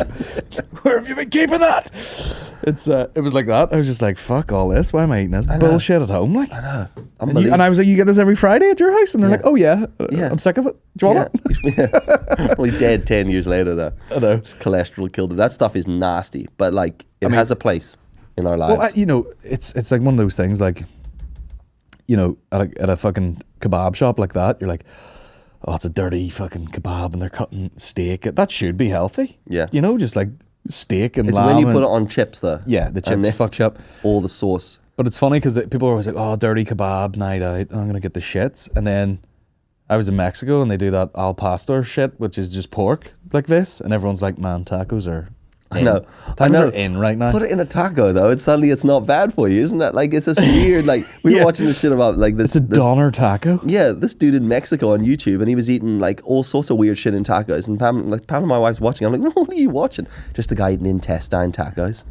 where have you been keeping that? It was like that. I was just like, fuck all this. Why am I eating this bullshit at home? Like, I know. And I was like, "You get this every Friday at your house?" And they're like, "Oh yeah, I'm sick of it. Do you want it?" Probably dead 10 years later though. I know. Just cholesterol killed them. That stuff is nasty, but like it has a place in our lives. Well, it's like one of those things like, at a fucking kebab shop like that, you're like, "Oh, it's a dirty fucking kebab and they're cutting steak. That should be healthy." Yeah. Just like steak and it's lamb. when you put it on chips though. Yeah, the chips fucks up. All the sauce. But it's funny because people are always like, "Oh, dirty kebab, night out. I'm going to get the shits." And then I was in Mexico and they do that al pastor shit, which is just pork like this. And everyone's like, "Man, tacos are in." Tacos are in right now. Put it in a taco though. It's not bad for you, isn't that? Like it's this weird. Like we were watching this shit about like this. It's a doner taco. Yeah, this dude in Mexico on YouTube, and he was eating like all sorts of weird shit in tacos. And Pam and my wife's watching. I'm like, "What are you watching?" Just a guy eating intestine tacos.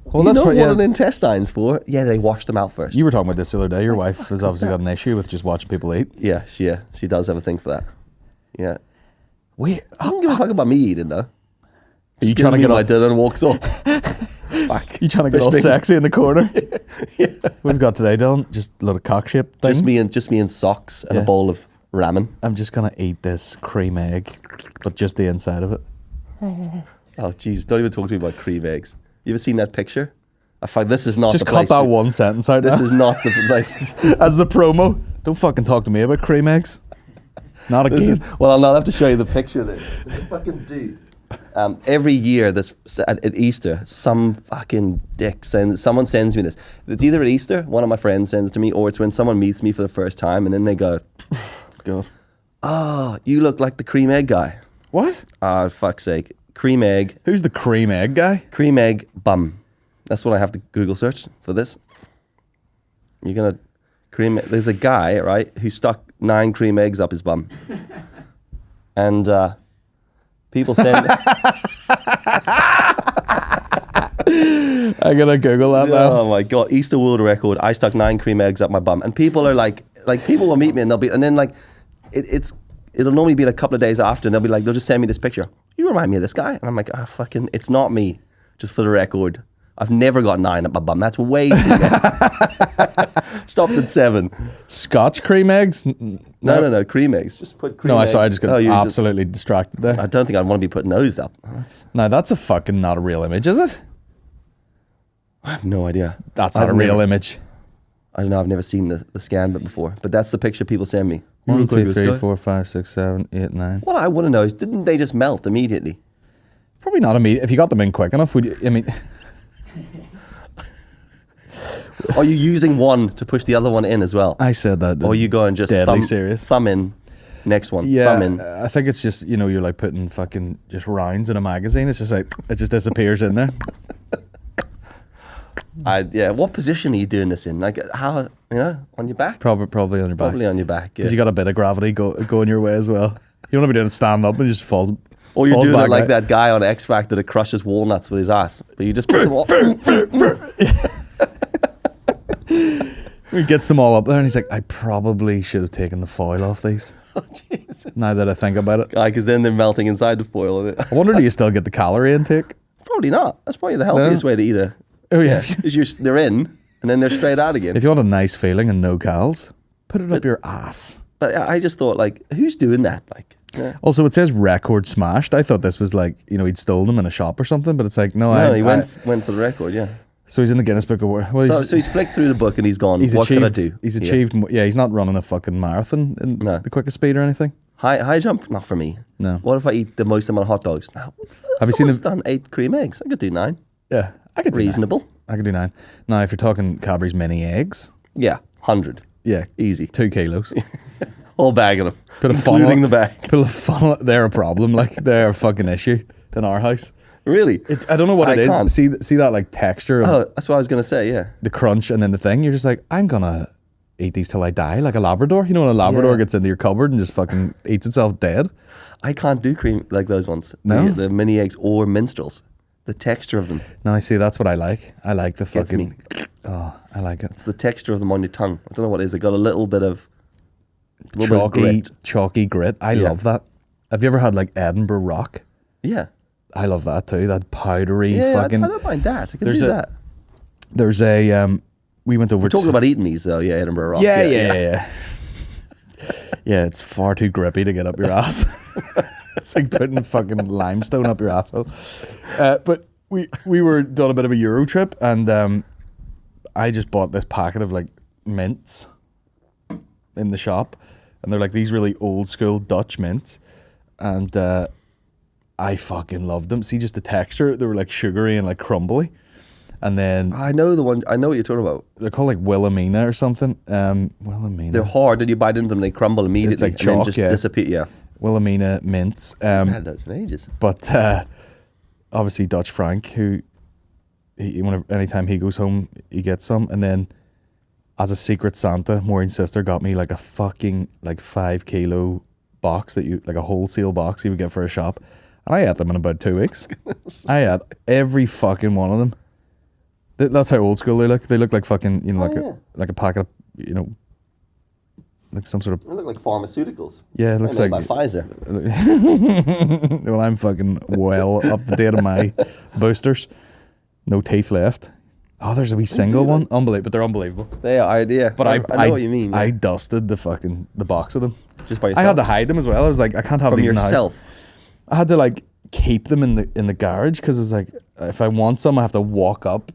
Well, that's what an intestine's for. Yeah, they wash them out first. You were talking about this the other day. Your wife has obviously got an issue with just watching people eat. Yeah, she does have a thing for that. Yeah. Weird. Doesn't give a fuck about me eating though. Are you trying to get my dinner and walks off? You trying to get all sexy in the corner? Yeah. We've got today, Dillon, just a lot of cock-shaped things. Just me in socks and a bowl of ramen. I'm just gonna eat this cream egg, but just the inside of it. Oh jeez, don't even talk to me about cream eggs. You ever seen that picture? I find this is not just the place. Just cut that one sentence out. This is not the place. As the promo. Don't fucking talk to me about cream eggs. Not again. Well, I'll not have to show you the picture then. This fucking dude. Every year, at Easter, some fucking dick someone sends me this. It's either at Easter, one of my friends sends it to me, or it's when someone meets me for the first time, and then they go, God, Oh, you look like the cream egg guy. What? Ah, fuck's sake. Cream egg. Who's the cream egg guy? Cream egg bum. That's what I have to Google search for this. You're gonna there's a guy, right, who stuck 9 cream eggs up his bum. And people send I gotta Google that now. Oh my god, Easter world record. I stuck 9 cream eggs up my bum. And people are like people will meet me and then it'll normally be like a couple of days after and they'll just send me this picture. You remind me of this guy. And I'm like, fucking, it's not me. Just for the record. I've never got 9 up my bum. That's way too many. Stopped at 7. Scotch cream eggs? No, cream eggs. Just put cream eggs. I just got absolutely distracted there. I don't think I'd want to be putting those up. No, that's a fucking not a real image, is it? I have no idea. That's not a real image. I don't know. I've never seen the scan before. But that's the picture people send me. 1, 2, 3, 4, 5, 6, 7, 8, 9. What I want to know is, didn't they just melt immediately? Probably not immediately. If you got them in quick enough, would you? I mean... Are you using one to push the other one in as well? I said that. Or are you going just thumb in, next one, thumb in? I think it's just, you're like putting fucking just rounds in a magazine. It's just like, it just disappears in there. What position are you doing this in? Like how, on your back? Probably on your back. Probably on your back, because you got a bit of gravity going your way as well. You don't want to be doing stand up and just falls. Or you're doing it like that guy on X Factor that crushes walnuts with his ass. But you just put them all. He gets them all up there and he's like, I probably should have taken the foil off these. Oh, Jesus. Now that I think about it. Because then they're melting inside the foil. I wonder, do you still get the calorie intake? Probably not. That's probably the healthiest way to eat it. Oh, yeah. They're in and then they're straight out again. If you want a nice feeling and no cals, put it up your ass. But I just thought, who's doing that? Also, it says record smashed. I thought this was he'd stolen them in a shop or something, but it's like, no, he went for the record, yeah. So he's in the Guinness Book of World. Well, so he's flicked through the book and he's gone, what can I do? He's achieved, he's not running a fucking marathon in the quickest speed or anything. High jump? Not for me. No. What if I eat the most amount of hot dogs? No. Have you seen done 8 cream eggs? I could do 9. Yeah, I could do reasonable. 9. I could do 9. Now, if you're talking Cadbury's mini eggs. Yeah, 100. Yeah. Easy. 2 kilos. Whole bag of them. Including the bag. Put a funnel. They're a problem. They're a fucking issue in our house. Really? I don't know what it is. Can't. See that texture. That's what I was going to say, yeah. The crunch and then the thing. You're just like, I'm going to eat these till I die, like a Labrador. You know when a Labrador gets into your cupboard and just fucking eats itself dead? I can't do cream like those ones. No? The mini eggs or minstrels. The texture of them. No, I see. That's what I like. I like the fucking... Oh, I like it. It's the texture of them on your tongue. I don't know what it is. They got a little bit of... Chalky grit. I love that. Have you ever had Edinburgh Rock? Yeah. I love that too. That powdery fucking... I don't mind that. I can do that. There's a... we went over... We're talking about eating these though. Yeah, Edinburgh Rock. Yeah. Yeah, it's far too grippy to get up your ass. It's like putting fucking limestone up your asshole. But we were doing a bit of a Euro trip and I just bought this packet of mints in the shop. And they're these really old school Dutch mints. And I fucking loved them. See, just the texture. They were sugary and crumbly. And then... I know the one. I know what you're talking about. They're called Wilhelmina or something. Wilhelmina. They're hard and you bite into them and they crumble immediately. It's like and chalk, then just disappear. Yeah. Wilhelmina mints. I had those in ages. But obviously Dutch Frank, who anytime he goes home, he gets some. And then as a secret Santa, Maureen's sister got me a fucking 5 kilo box that a wholesale box you would get for a shop. And I ate them in about 2 weeks. I ate every fucking one of them. That's how old school they look. They look like fucking, like a packet of, like some sort of... They look like pharmaceuticals. Yeah, it looks like... by Pfizer. Well, I'm fucking well up to date on my boosters. No teeth left. Oh, there's a wee single one. Unbelievable, but they're unbelievable. They are, yeah. But I know what you mean. Yeah. I dusted the box of them. Just by yourself? I had to hide them as well. I was like, I can't have From these yourself? in the house. I had to keep them in the garage because it was if I want some, I have to walk up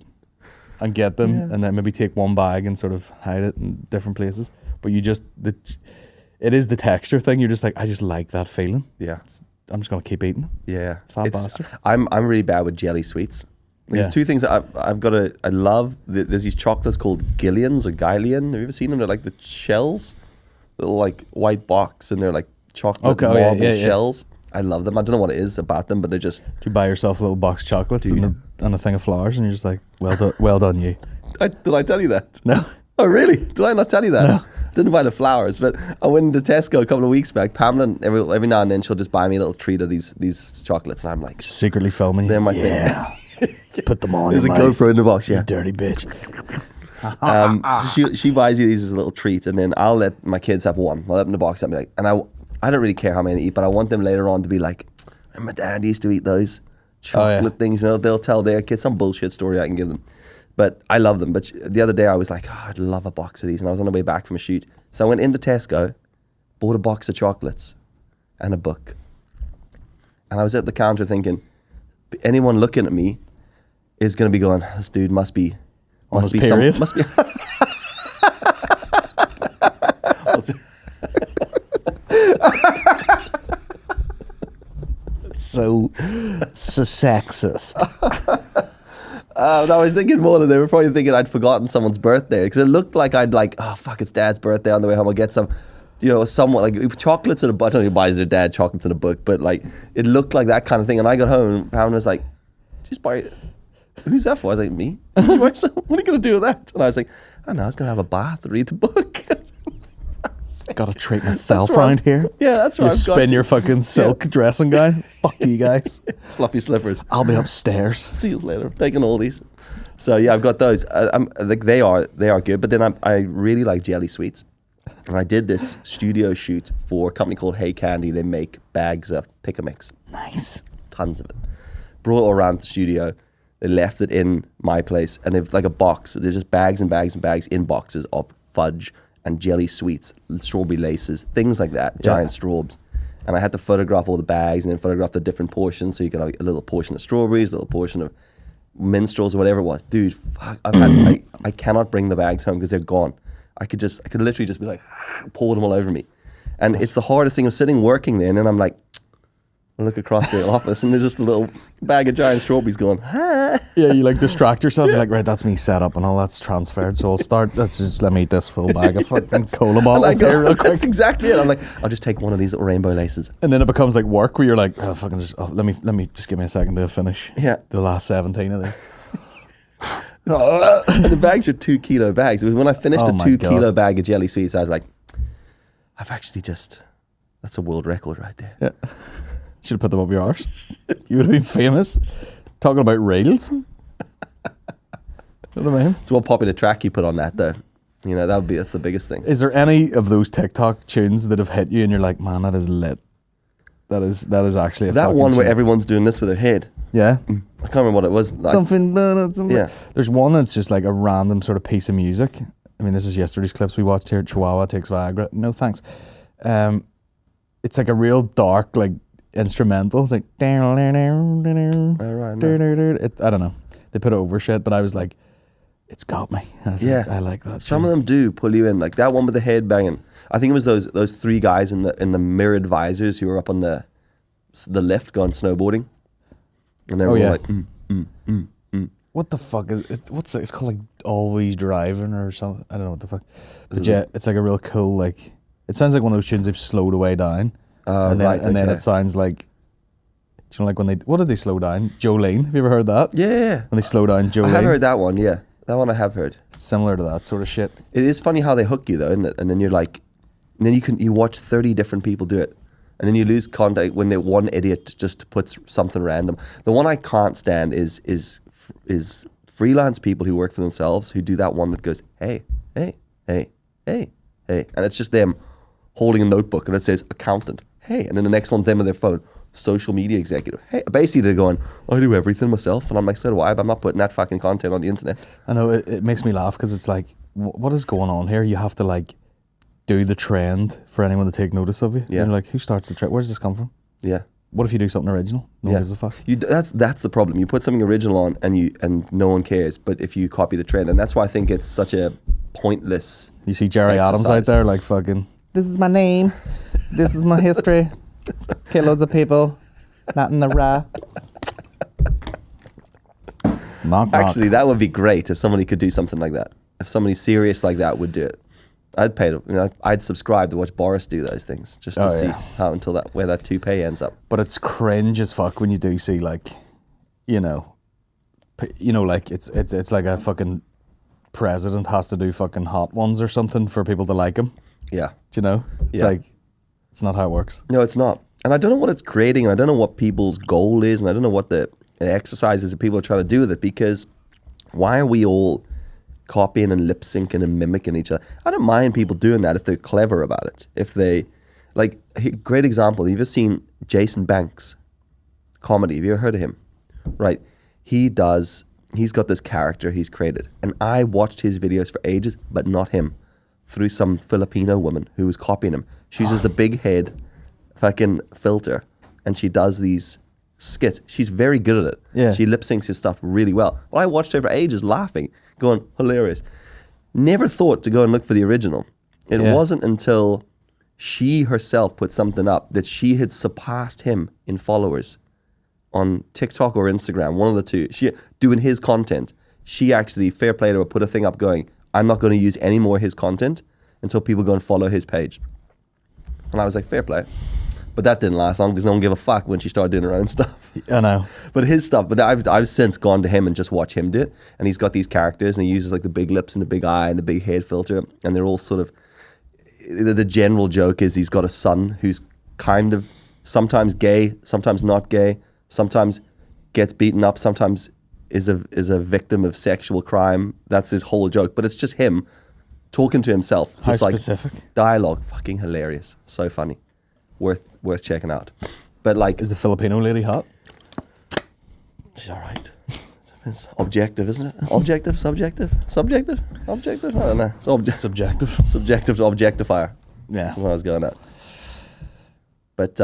and get them and then maybe take one bag and sort of hide it in different places. But it is the texture thing. You're just I just like that feeling. Yeah. I'm just going to keep eating. Yeah. Fat bastard. I'm really bad with jelly sweets. There's 2 things that I love. There's these chocolates called Gillians or Gillian. Have you ever seen them? They're the shells. Little white box and they're chocolate marble shells. I love them. I don't know what it is about them, but they're just... Do you buy yourself a little box of chocolates and a thing of flowers, and you're just like, well done you. Did I tell you that? No. Oh, really? Did I not tell you that? No. Didn't buy the flowers, but I went into Tesco a couple of weeks back. Pamela, every now and then, she'll just buy me a little treat of these chocolates, and I'm like... Secretly filming you. They're my thing. Put them on. There's a GoPro in the box, You dirty bitch. She buys you these as a little treat, and then I'll let my kids have one. I'll open the box and be like, and I don't really care how many they eat, but I want them later on to be like, my dad used to eat those chocolate things. You know, they'll tell their kids some bullshit story I can give them. But I love them. But the other day I was like, I'd love a box of these, and I was on the way back from a shoot. So I went into Tesco, bought a box of chocolates and a book. And I was at the counter thinking, anyone looking at me is going to be going, this dude must be period. Must be. so sexist. I was thinking more that they were probably thinking I'd forgotten someone's birthday, because it looked like I'd like, oh fuck, it's Dad's birthday on the way home. I'll get some, somewhat like chocolates and a book. I don't know who buys their dad chocolates in a book, but like it looked like that kind of thing. And I got home and Pam was like, just buy it. Who's that for? I was like, me? What are you going to do with that? And I was like, I don't know, I was going to have a bath and read the book. Got to treat myself around here. Yeah, that's right. You spin your fucking silk dressing gown. Fuck you guys. Fluffy slippers. I'll be upstairs. See you later. Taking all these. So yeah, I've got those. I'm like they are good. But then I really like jelly sweets, and I did this studio shoot for a company called Hey Candy. They make bags of pick a mix. Nice. Tons of it. Brought it all around the studio. They left it in my place, and they've like a box. There's just bags and bags and bags in boxes of fudge and jelly sweets, strawberry laces, things like that, giant straws. And I had to photograph all the bags and then photograph the different portions. So you got a little portion of strawberries, a little portion of minstrels or whatever it was. Dude, fuck, I cannot bring the bags home because they're gone. I could literally just be like, pour them all over me. And it's the hardest thing of sitting working there. And then I'm like, I look across the office and there's just a little bag of giant strawberries going, ah. Yeah, you like distract yourself. You're like, right, that's me set up and all that's transferred. So let me eat this full bag of fucking cola bottles here real quick. That's exactly it. I'm like, I'll just take one of these little rainbow laces. And then it becomes like work where you're like, let me just give me a second to finish the last 17 of them. The bags are 2 kilo bags. It was when I finished a 2 kilo bag of jelly sweets, I was like, that's a world record right there. Yeah. Should have put them up your arse. You would have been famous. Talking about rails. You know what I mean? So what popular track you put on that though? That's the biggest thing. Is there any of those TikTok tunes that have hit you and you're like, man, that is lit? That is actually a that one tune. Where everyone's doing this with their head. Yeah. I can't remember what it was. Like, something. Yeah. There's one that's just like a random sort of piece of music. I mean, this is yesterday's clips we watched here. Chihuahua takes Viagra. No thanks. It's like a real dark, like, instrumental. It's like I don't know. They put it over shit, but I was like, it's got me. I like that. Some of them do pull you in, like that one with the head banging. I think it was those 3 guys in the mirrored visors who were up on the lift going snowboarding, and they were like, What the fuck is it? What's it? It's called like Always Driving or something. I don't know what the fuck. But yeah, it's like a real cool, like, it sounds like one of those tunes they've slowed away down. And then it sounds like, do you know, like when what did they slow down? Jolene. Have you ever heard that? Yeah. When they slow down Jolene. I have heard that one, yeah. That one I have heard. It's similar to that sort of shit. It is funny how they hook you though, isn't it? And then you're like, and then you watch 30 different people do it. And then you lose contact when one idiot just puts something random. The one I can't stand is freelance people who work for themselves who do that one that goes, hey, hey, hey, hey, hey. And it's just them holding a notebook and it says accountant. Hey, and then the next one's them with their phone, social media executive. Hey, basically they're going, I do everything myself, and I'm like, so do I, but I'm not putting that fucking content on the internet. I know, it makes me laugh because it's like, what is going on here? You have to like do the trend for anyone to take notice of you. Yeah. And you're like, who starts the trend? Where does this come from? Yeah. What if you do something original? No one gives a fuck. That's the problem. You put something original on and no one cares, but if you copy the trend, and that's why I think it's such a pointless. You see Jerry Adams out there like fucking, this is my name. This is my history. Kill loads of people. Not in the raw. Actually, that would be great if somebody could do something like that. If somebody serious like that would do it. I'd pay to, I'd subscribe to watch Boris do those things just to see how where that toupee ends up. But it's cringe as fuck when you do see like, like it's like a fucking president has to do fucking hot ones or something for people to like him. Yeah. Do you know? It's like, it's not how it works. No, it's not. And I don't know what it's creating, and I don't know what people's goal is, and I don't know what the exercises that people are trying to do with it, because why are we all copying and lip syncing and mimicking each other? I don't mind people doing that if they're clever about it. If they, like, great example, you've ever seen Jason Banks comedy? Have you ever heard of him? Right. He's got this character he's created, and I watched his videos for ages, but not him, through some Filipino woman who was copying him. She uses the big head fucking filter, and she does these skits. She's very good at it. Yeah. She lip syncs his stuff really well. Well, I watched her for ages laughing, going, hilarious. Never thought to go and look for the original. It wasn't until she herself put something up that she had surpassed him in followers on TikTok or Instagram, one of the two. She doing his content. She actually, fair play to her, put a thing up going, I'm not going to use any more of his content until people go and follow his page. And I was like, fair play. But that didn't last long because no one gave a fuck when she started doing her own stuff. I know. But his stuff, but I've since gone to him and just watch him do it. And he's got these characters and he uses like the big lips and the big eye and the big head filter. And they're all sort of, the general joke is he's got a son who's kind of sometimes gay, sometimes not gay, sometimes gets beaten up, sometimes is a victim of sexual crime. That's his whole joke. But it's just him talking to himself. How it's specific? Like dialogue. Fucking hilarious. So funny. Worth checking out. But like, is the Filipino lady hot? She's all right. It's objective, isn't it? Objective, subjective, subjective, objective. I don't know. It's subjective. Subjective to objectifier. Yeah. What I was going at. But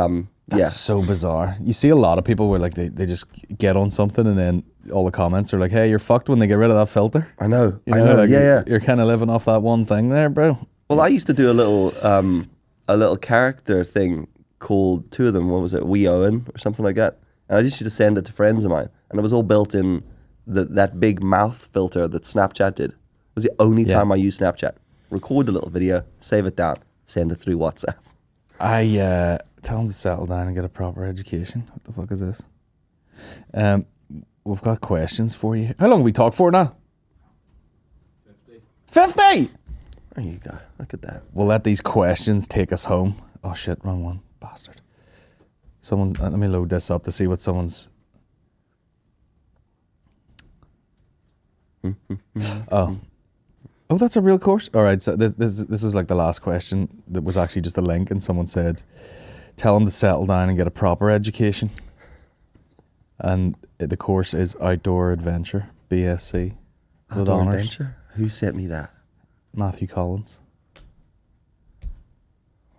That's so bizarre. You see a lot of people where like they just get on something and then all the comments are like, "Hey, you're fucked when they get rid of that filter." I know. You know like yeah. You're kind of living off that one thing there, bro. Well, I used to do a little character thing called, two of them, what was it, Wee Owen or something like that. And I just used to send it to friends of mine. And it was all built in that big mouth filter that Snapchat did. It was the only time I used Snapchat. Record a little video, save it down, send it through WhatsApp. I tell them to settle down and get a proper education. What the fuck is this? We've got questions for you. How long have we talked for now? 50! There you go. Look at that. We'll let these questions take us home. Oh shit, wrong one. Bastard. Someone, let me load this up to see what someone's... Oh, that's a real course? All right, so this was like the last question that was actually just a link, and someone said, tell them to settle down and get a proper education. And the course is Outdoor Adventure, BSc. Outdoor Adventure? Who sent me that? Matthew Collins.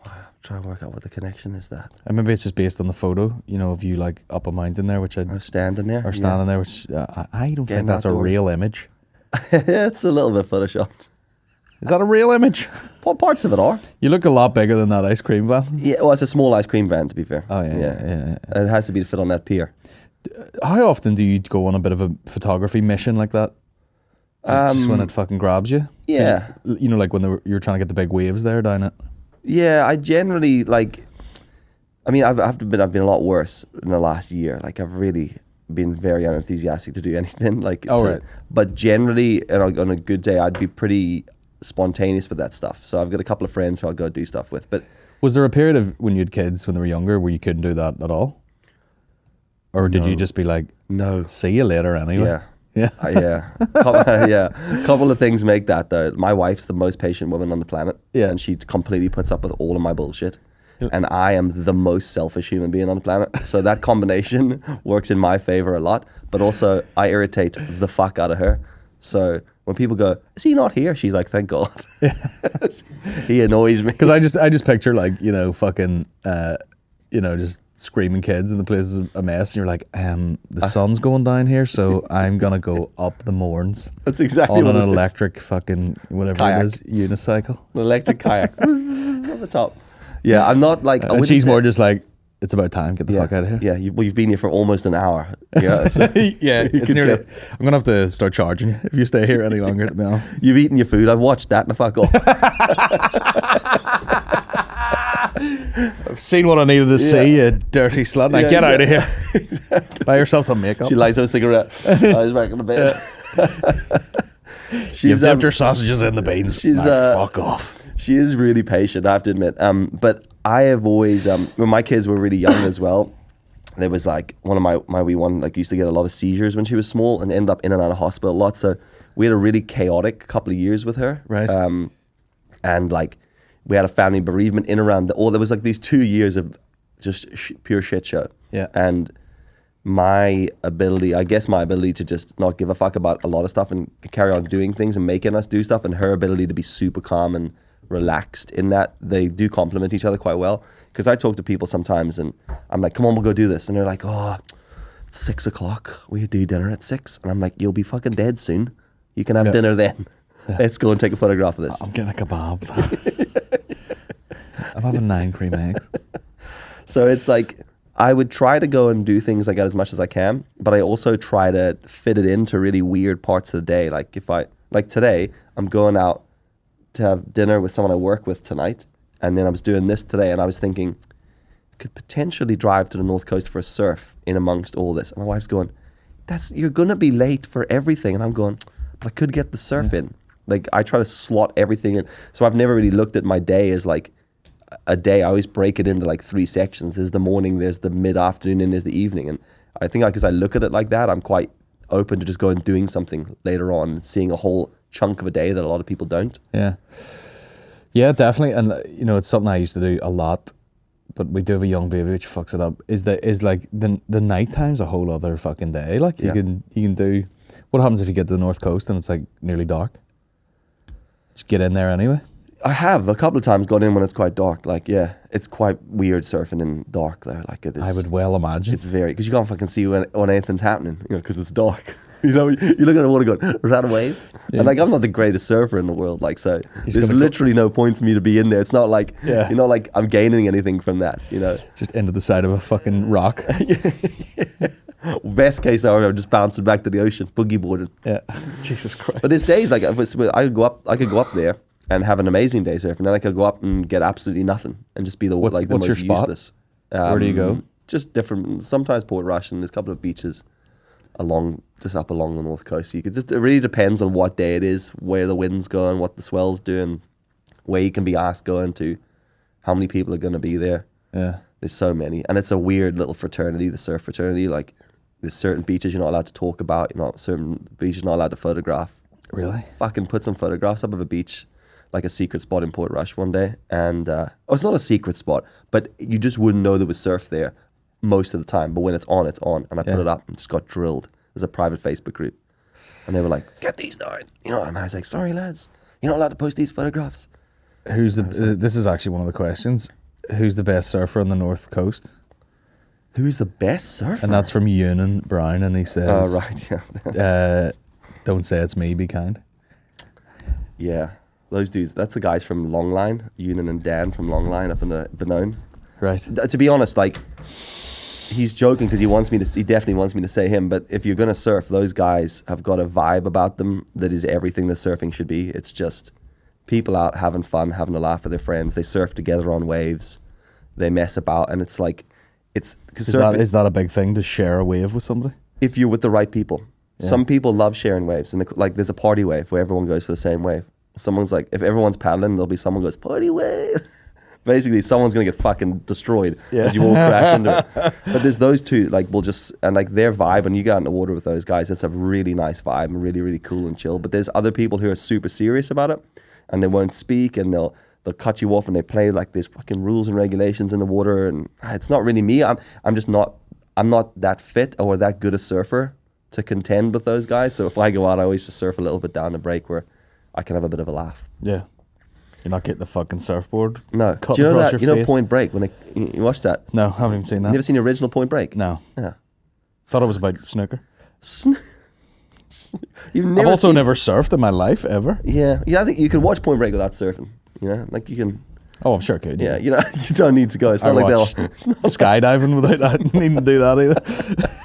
Wow, I'm trying to work out what the connection is that. And maybe it's just based on the photo, of you like up a mountain there, which I was standing there. Or standing there, which I don't think that's outdoor. A real image. It's a little bit photoshopped. Is that a real image? What parts of it are? You look a lot bigger than that ice cream van. Yeah, well, it's a small ice cream van, to be fair. Oh, yeah. It has to be to fit on that pier. How often do you go on a bit of a photography mission like that? Just when it fucking grabs you? Yeah. Like when you're trying to get the big waves there down it? Yeah, I generally, I've been a lot worse in the last year. Like, I've really been very unenthusiastic to do anything. Right. But generally, on a good day, I'd be pretty spontaneous with that stuff. So I've got a couple of friends who I'll go do stuff with. But was there a period of when you had kids when they were younger where you couldn't do that at all? Or did you just be like, no, see you later anyway? Yeah. Yeah. Couple of things make that though. My wife's the most patient woman on the planet. Yeah. And she completely puts up with all of my bullshit. And I am the most selfish human being on the planet. So that combination works in my favor a lot. But also, I irritate the fuck out of her. So when people go, is he not here? She's like, thank God. He annoys me. Because I just picture fucking, just screaming kids and the place is a mess. And you're like, the sun's going down here, so I'm going to go up the Mourns. That's exactly on what an it electric fucking, whatever kayak. It is, unicycle. An electric kayak. On the top. Yeah, I'm not like... And she's more just like, it's about time. Get the fuck out of here. Yeah, you've been here for almost an hour. Yeah, so Yeah, it's nearly. I'm gonna have to start charging you if you stay here any longer. To be honest, you've eaten your food. I've watched that. Now fuck off. I've seen what I needed to see. You dirty slut. Now get out of here. Exactly. Buy yourself some makeup. She lights up a cigarette. I was back in the bed. You've dipped your sausages in the beans. She's fuck off. She is really patient, I have to admit. But I have always, when my kids were really young as well, there was like one of my wee one like used to get a lot of seizures when she was small and end up in and out of hospital a lot. So we had a really chaotic couple of years with her. Right. And like we had a family bereavement in around there was like these 2 years of just pure shit show. Yeah. And my ability to just not give a fuck about a lot of stuff and carry on doing things and making us do stuff, and her ability to be super calm and relaxed in that, they do complement each other quite well. Because I talk to people sometimes and I'm like, come on, we'll go do this, and they're like, oh, it's 6 o'clock, we do dinner at 6, and I'm like, you'll be fucking dead soon, you can have dinner then. Let's go and take a photograph of this. I'm getting a kebab. I'm having 9 cream eggs. So it's like I would try to go and do things like that as much as I can, but I also try to fit it into really weird parts of the day. Like like today, I'm going out to have dinner with someone I work with tonight, and then I was doing this today, and I was thinking, could potentially drive to the North Coast for a surf in amongst all this. And my wife's going, you're gonna be late for everything, and I'm going, but I could get the surf in. Like I try to slot everything in, so I've never really looked at my day as like a day. I always break it into like 3 sections. There's the morning, there's the mid-afternoon, and there's the evening. And I think because I look at it like that, I'm quite open to just going and doing something later on and seeing a whole chunk of a day that a lot of people don't. Yeah, definitely. And you know, it's something I used to do a lot, but we do have a young baby which fucks it up. Is like the night time's a whole other fucking day. Like you can do. What happens if you get to the North Coast and it's like nearly dark? Just get in there anyway. I have a couple of times gone in when it's quite dark. Like, yeah, it's quite weird surfing in dark there. Like it is. I would well imagine. It's very, because you can't fucking see when anything's happening, you know, because it's dark. You know, you look at the water going, is that a wave? Yeah. And like, I'm not the greatest surfer in the world. Like, so there's literally no point for me to be in there. It's not like, you know, like I'm gaining anything from that, you know. Just into the side of a fucking rock. Best case, however, I'm just bouncing back to the ocean, boogie boarding. Yeah. Jesus Christ. But there's days like I could go up there and have an amazing day surfing. Then I could go up and get absolutely nothing and just be the most useless. Where do you go? Just different. Sometimes Portrush, and there's a couple of beaches up along the North Coast. It really depends on what day it is, where the wind's going, what the swell's doing, where you can be asked going to, how many people are going to be there. Yeah. There's so many, and it's a weird little fraternity, the surf fraternity. Like, there's certain beaches you're not allowed to talk about. Certain beaches you're not allowed to photograph. Really? Fucking put some photographs up of a beach, like a secret spot in Portrush one day, and it's not a secret spot, but you just wouldn't know there was surf there most of the time. But when it's on, and I put it up and just got drilled. There's a private Facebook group, and they were like, "Get these down," you know. And I was like, "Sorry, lads, you're not allowed to post these photographs." This is actually one of the questions. Who's the best surfer on the North Coast? Who's the best surfer? And that's from Ewan Brown, and he says, "Oh right, yeah." Don't say it's me. Be kind. Yeah, those dudes. That's the guys from Longline, Ewan and Dan from Longline up in the Benone. Right. To be honest, like, he's joking because he definitely wants me to say him. But if you're gonna surf, those guys have got a vibe about them that is everything that surfing should be. It's just people out having fun, having a laugh with their friends. They surf together on waves. They mess about, and it's like, is that a big thing to share a wave with somebody? If you're with the right people. Yeah. Some people love sharing waves, and like there's a party wave where everyone goes for the same wave. Someone's like, if everyone's paddling, there'll be someone goes party wave. Basically, someone's gonna get fucking destroyed as you all crash into it. But there's those two, like, like their vibe, and you get out in the water with those guys. It's a really nice vibe and really, really cool and chill. But there's other people who are super serious about it, and they won't speak, and they'll cut you off, and they play like there's fucking rules and regulations in the water, and it's not really me. I'm not that fit or that good a surfer to contend with those guys. So if I go out, I always just surf a little bit down the break where I can have a bit of a laugh. Yeah. You're not getting the fucking surfboard. No. Do you know that? You know Point Break? You watched that? No, I haven't even seen that. You never seen the original Point Break? No. Yeah. Thought it was about snooker. I've also never surfed in my life ever. Yeah. I think you can watch Point Break without surfing. You know, like you can. Oh, I'm sure it could. Yeah, you know, you don't need to go. It's not like they'll skydiving without that. Needing to do that either.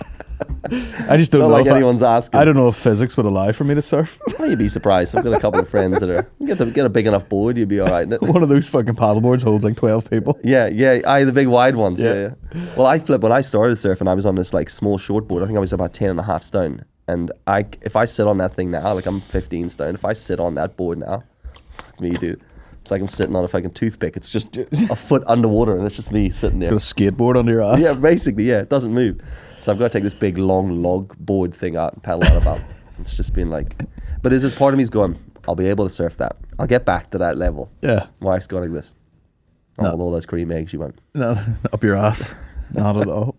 I just don't know like if anyone's asking. I don't know if physics would allow for me to surf. Oh, you'd be surprised. I've got a couple of friends that are get a big enough board, you'd be all right. One of those fucking paddleboards holds like 12 people. Yeah, the big wide ones. Yeah. Well, when I started surfing, I was on this like small short board. I think I was about 10 and a half stone. And if I sit on that thing now, like I'm 15 stone. If I sit on that board now, fuck me, dude. It's like I'm sitting on a fucking toothpick. It's just a foot underwater, and it's just me sitting there. Got a skateboard under your ass. Yeah, basically, yeah. It doesn't move. So I've got to take this big long log board thing out and paddle out about. It's just been like, but there's this part of me's going, I'll be able to surf that. I'll get back to that level. Yeah. My wife's going like this. Oh, with all those cream eggs, you won't. No, up your ass. Not at all.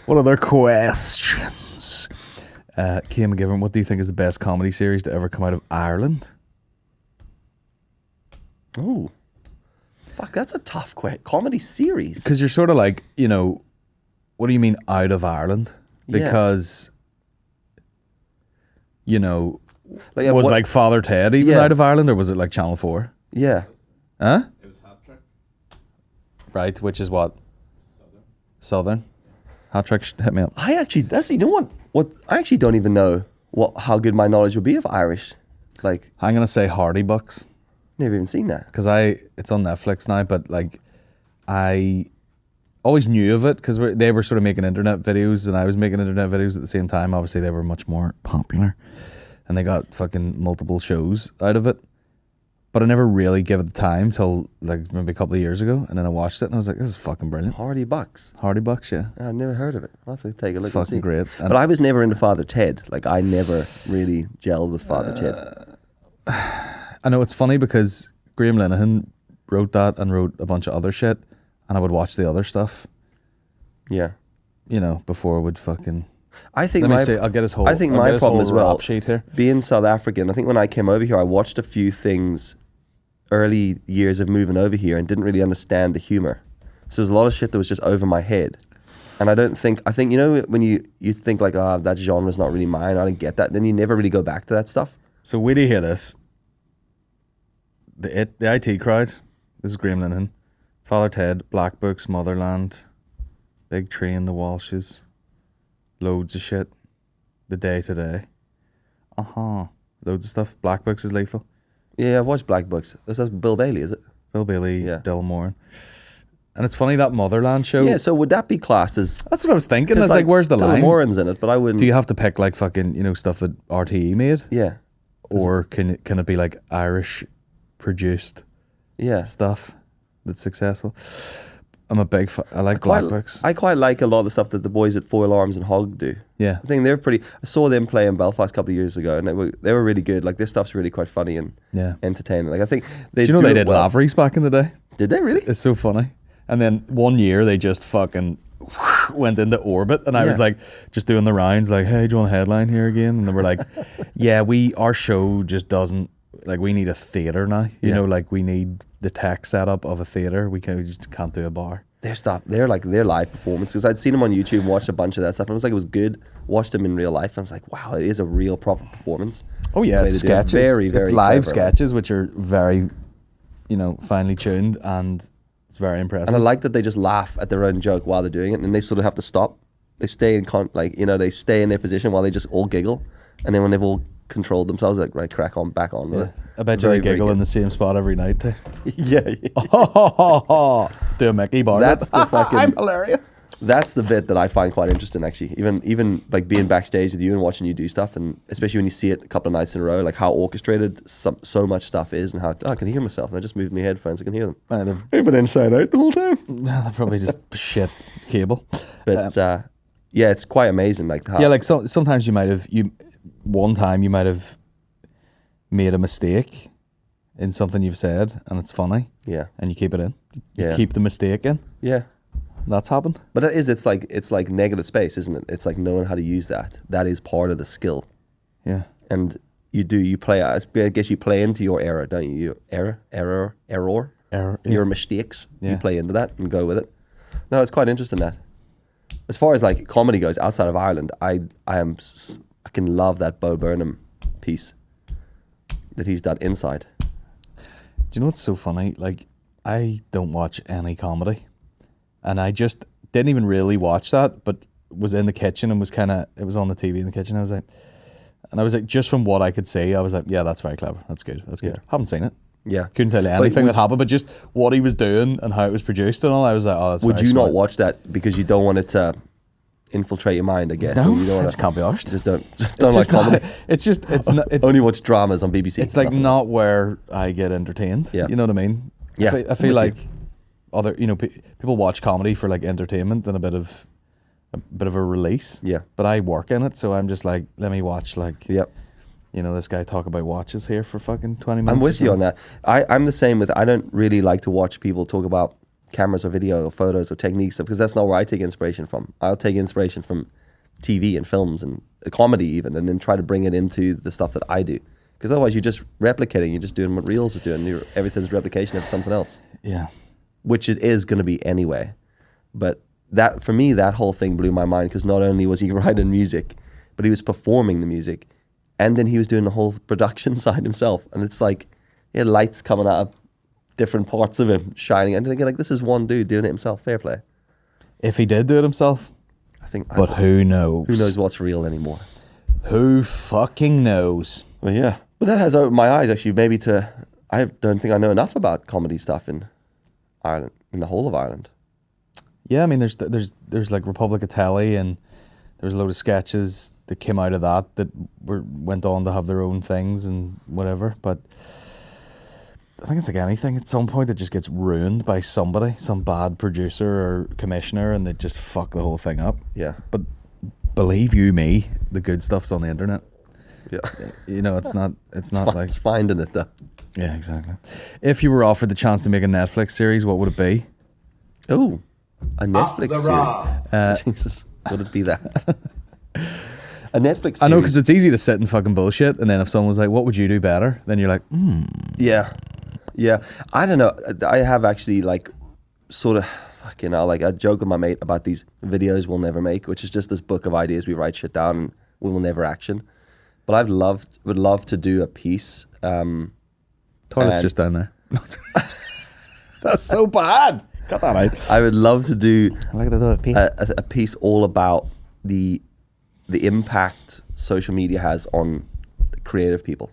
What other questions? Kim McGivern, what do you think is the best comedy series to ever come out of Ireland? Oh, fuck, that's a tough comedy series. Because you're sort of like, you know, what do you mean out of Ireland? Because, you know, like Father Ted even out of Ireland, or was it like Channel 4? Yeah. Huh? It was Hat Trick. Right, which is what? Southern. Hat Trick, hit me up. I actually, you know what? I actually don't even know how good my knowledge would be of Irish. Like, I'm going to say Hardy Bucks. Never even seen that. Because it's on Netflix now, but like, I always knew of it because they were sort of making internet videos and I was making internet videos at the same time. Obviously, they were much more popular and they got fucking multiple shows out of it. But I never really gave it the time till like maybe a couple of years ago, and then I watched it and I was like, this is fucking brilliant. Hardy Bucks. Hardy Bucks, yeah. I've never heard of it. I'll have to take a look and see. It's fucking great. But I was never into Father Ted. Like, I never really gelled with Father Ted. I know it's funny because Graham Linehan wrote that and wrote a bunch of other shit, and I would watch the other stuff. Yeah. You know, before I would fucking... I think I'll get his whole... I think my problem as well, sheet here. being South African, I think when I came over here, I watched a few things early years of moving over here and didn't really understand the humor. So there's a lot of shit that was just over my head. And I think, you know, when you think like, that genre's not really mine, I didn't get that, then you never really go back to that stuff. So wait till you hear this. The IT crowd, this is Graham Linehan, Father Ted, Black Books, Motherland, Big Tree and the Walshes, loads of shit, The Day Today, loads of stuff. Black Books is lethal. Yeah, I've watched Black Books. That's Bill Bailey, is it? Bill Bailey, Dillon Osborne. And it's funny, that Motherland show. Yeah, so would that be classed as... That's what I was thinking. It's like, where's the line? Dillon Osborne's in it, but I wouldn't... Do you have to pick like fucking, you know, stuff that RTE made? Yeah. Or can it be like Irish produced stuff that's successful? I'm a big I like Black Books. I quite like a lot of the stuff that the boys at Four Alarms and Hog do. Yeah. I think they're pretty... I saw them play in Belfast a couple of years ago, and they were really good. Like, their stuff's really quite funny and entertaining. Like, I think they... Do you know they did Lavery's back in the day? Did they really? It's so funny. And then one year they just fucking went into orbit, and I was like, just doing the rounds, like, hey, do you want a headline here again? And they were like, yeah, our show just doesn't... Like, we need a theatre now. You know, like, we need the tech setup of a theatre. We just can't do a bar. Their stuff, their live performance, because I'd seen them on YouTube and watched a bunch of that stuff, and it was like, it was good. Watched them in real life, and I was like, wow, it is a real proper performance. Oh yeah, it's sketches. It's live sketches, which are very, you know, finely tuned, and it's very impressive. And I like that they just laugh at their own joke while they're doing it, and they sort of have to stop. They stay in they stay in their position while they just all giggle, and then when they've all controlled themselves, like, right, crack on, back on. Yeah. I bet you they giggle in the same spot every night too. Yeah. Do a Mickey bar. That's the fucking... I'm hilarious. That's the bit that I find quite interesting, actually. Even like being backstage with you and watching you do stuff, and especially when you see it a couple of nights in a row, like how orchestrated so much stuff is, and how I can hear myself, and I just moved my headphones, I can hear them. They've been inside out the whole time. They're probably just shit cable. But yeah, it's quite amazing. Like how sometimes one time you might have made a mistake in something you've said, and it's funny. Yeah. And you keep it in. You keep the mistake in. Yeah. That's happened. But it's like negative space, isn't it? It's like knowing how to use that. That is part of the skill. Yeah. And you play, I guess you play into your error, don't you? Your error. Yeah. Your mistakes. Yeah. You play into that and go with it. No, it's quite interesting that. As far as like comedy goes outside of Ireland, I can love that Bo Burnham piece that he's done Inside. Do you know what's so funny? Like, I don't watch any comedy, and I just didn't even really watch that, but was in the kitchen and was it was on the TV in the kitchen. I was like, just from what I could see, I was like, yeah, that's very clever. That's good. That's good. Yeah. Haven't seen it. Yeah. Couldn't tell you anything that happened, but just what he was doing and how it was produced and all, I was like, oh, that's Would very you smart. not watch that because you don't want it to infiltrate your mind, I guess? No, or you don't I want just can't be arsed. Just don't It's like just not- comedy. it's not, it's Only watch dramas on BBC. It's like Nothing. not where I get entertained. Yeah. You know what I mean? Yeah, I I'm feel with like you. other, people watch comedy for like entertainment and a bit of a release. Yeah. But I work in it, so I'm just like, let me watch like, Yep. this guy talk about watches here for fucking 20 minutes. I'm with you on that. I'm the same with, I don't really like to watch people talk about cameras or video or photos or techniques because that's not where I take inspiration from. I'll take inspiration from TV and films and comedy even, and then try to bring it into the stuff that I do. Because otherwise you're just replicating, you're just doing what Reels is doing. Everything's replication of something else. Yeah. Which it is going to be anyway. But that, for me, that whole thing blew my mind because not only was he writing music, but he was performing the music. And then he was doing the whole production side himself. And it's like, he had lights coming out of different parts of him shining. And thinking like, this is one dude doing it himself. Fair play. If he did do it himself, but who knows? Who knows what's real anymore? Who fucking knows? Well, yeah. But that has opened my eyes actually maybe to, I don't think I know enough about comedy stuff in Ireland, in the whole of Ireland. Yeah, I mean, there's like Republic of Telly, and there was a load of sketches that came out of that went on to have their own things and whatever. But I think it's like anything. At some point, it just gets ruined by somebody, some bad producer or commissioner, and they just fuck the whole thing up. Yeah. But believe you me, the good stuff's on the internet. Yeah. It's not like It's finding it though. Yeah, exactly. If you were offered the chance to make a Netflix series, what would it be? Oh, a Netflix series. Jesus, would it be that? A Netflix series. I know, because it's easy to sit and fucking bullshit, and then if someone was like, what would you do better? Then you're like, Yeah. Yeah. I don't know. I have actually like sort of, like I joke with my mate about these videos we'll never make, which is just this book of ideas we write shit down and we will never action. But would love to do a piece. Toilet's just down there. That's so bad. Cut that out. I would love to do piece. a piece all about the impact social media has on creative people,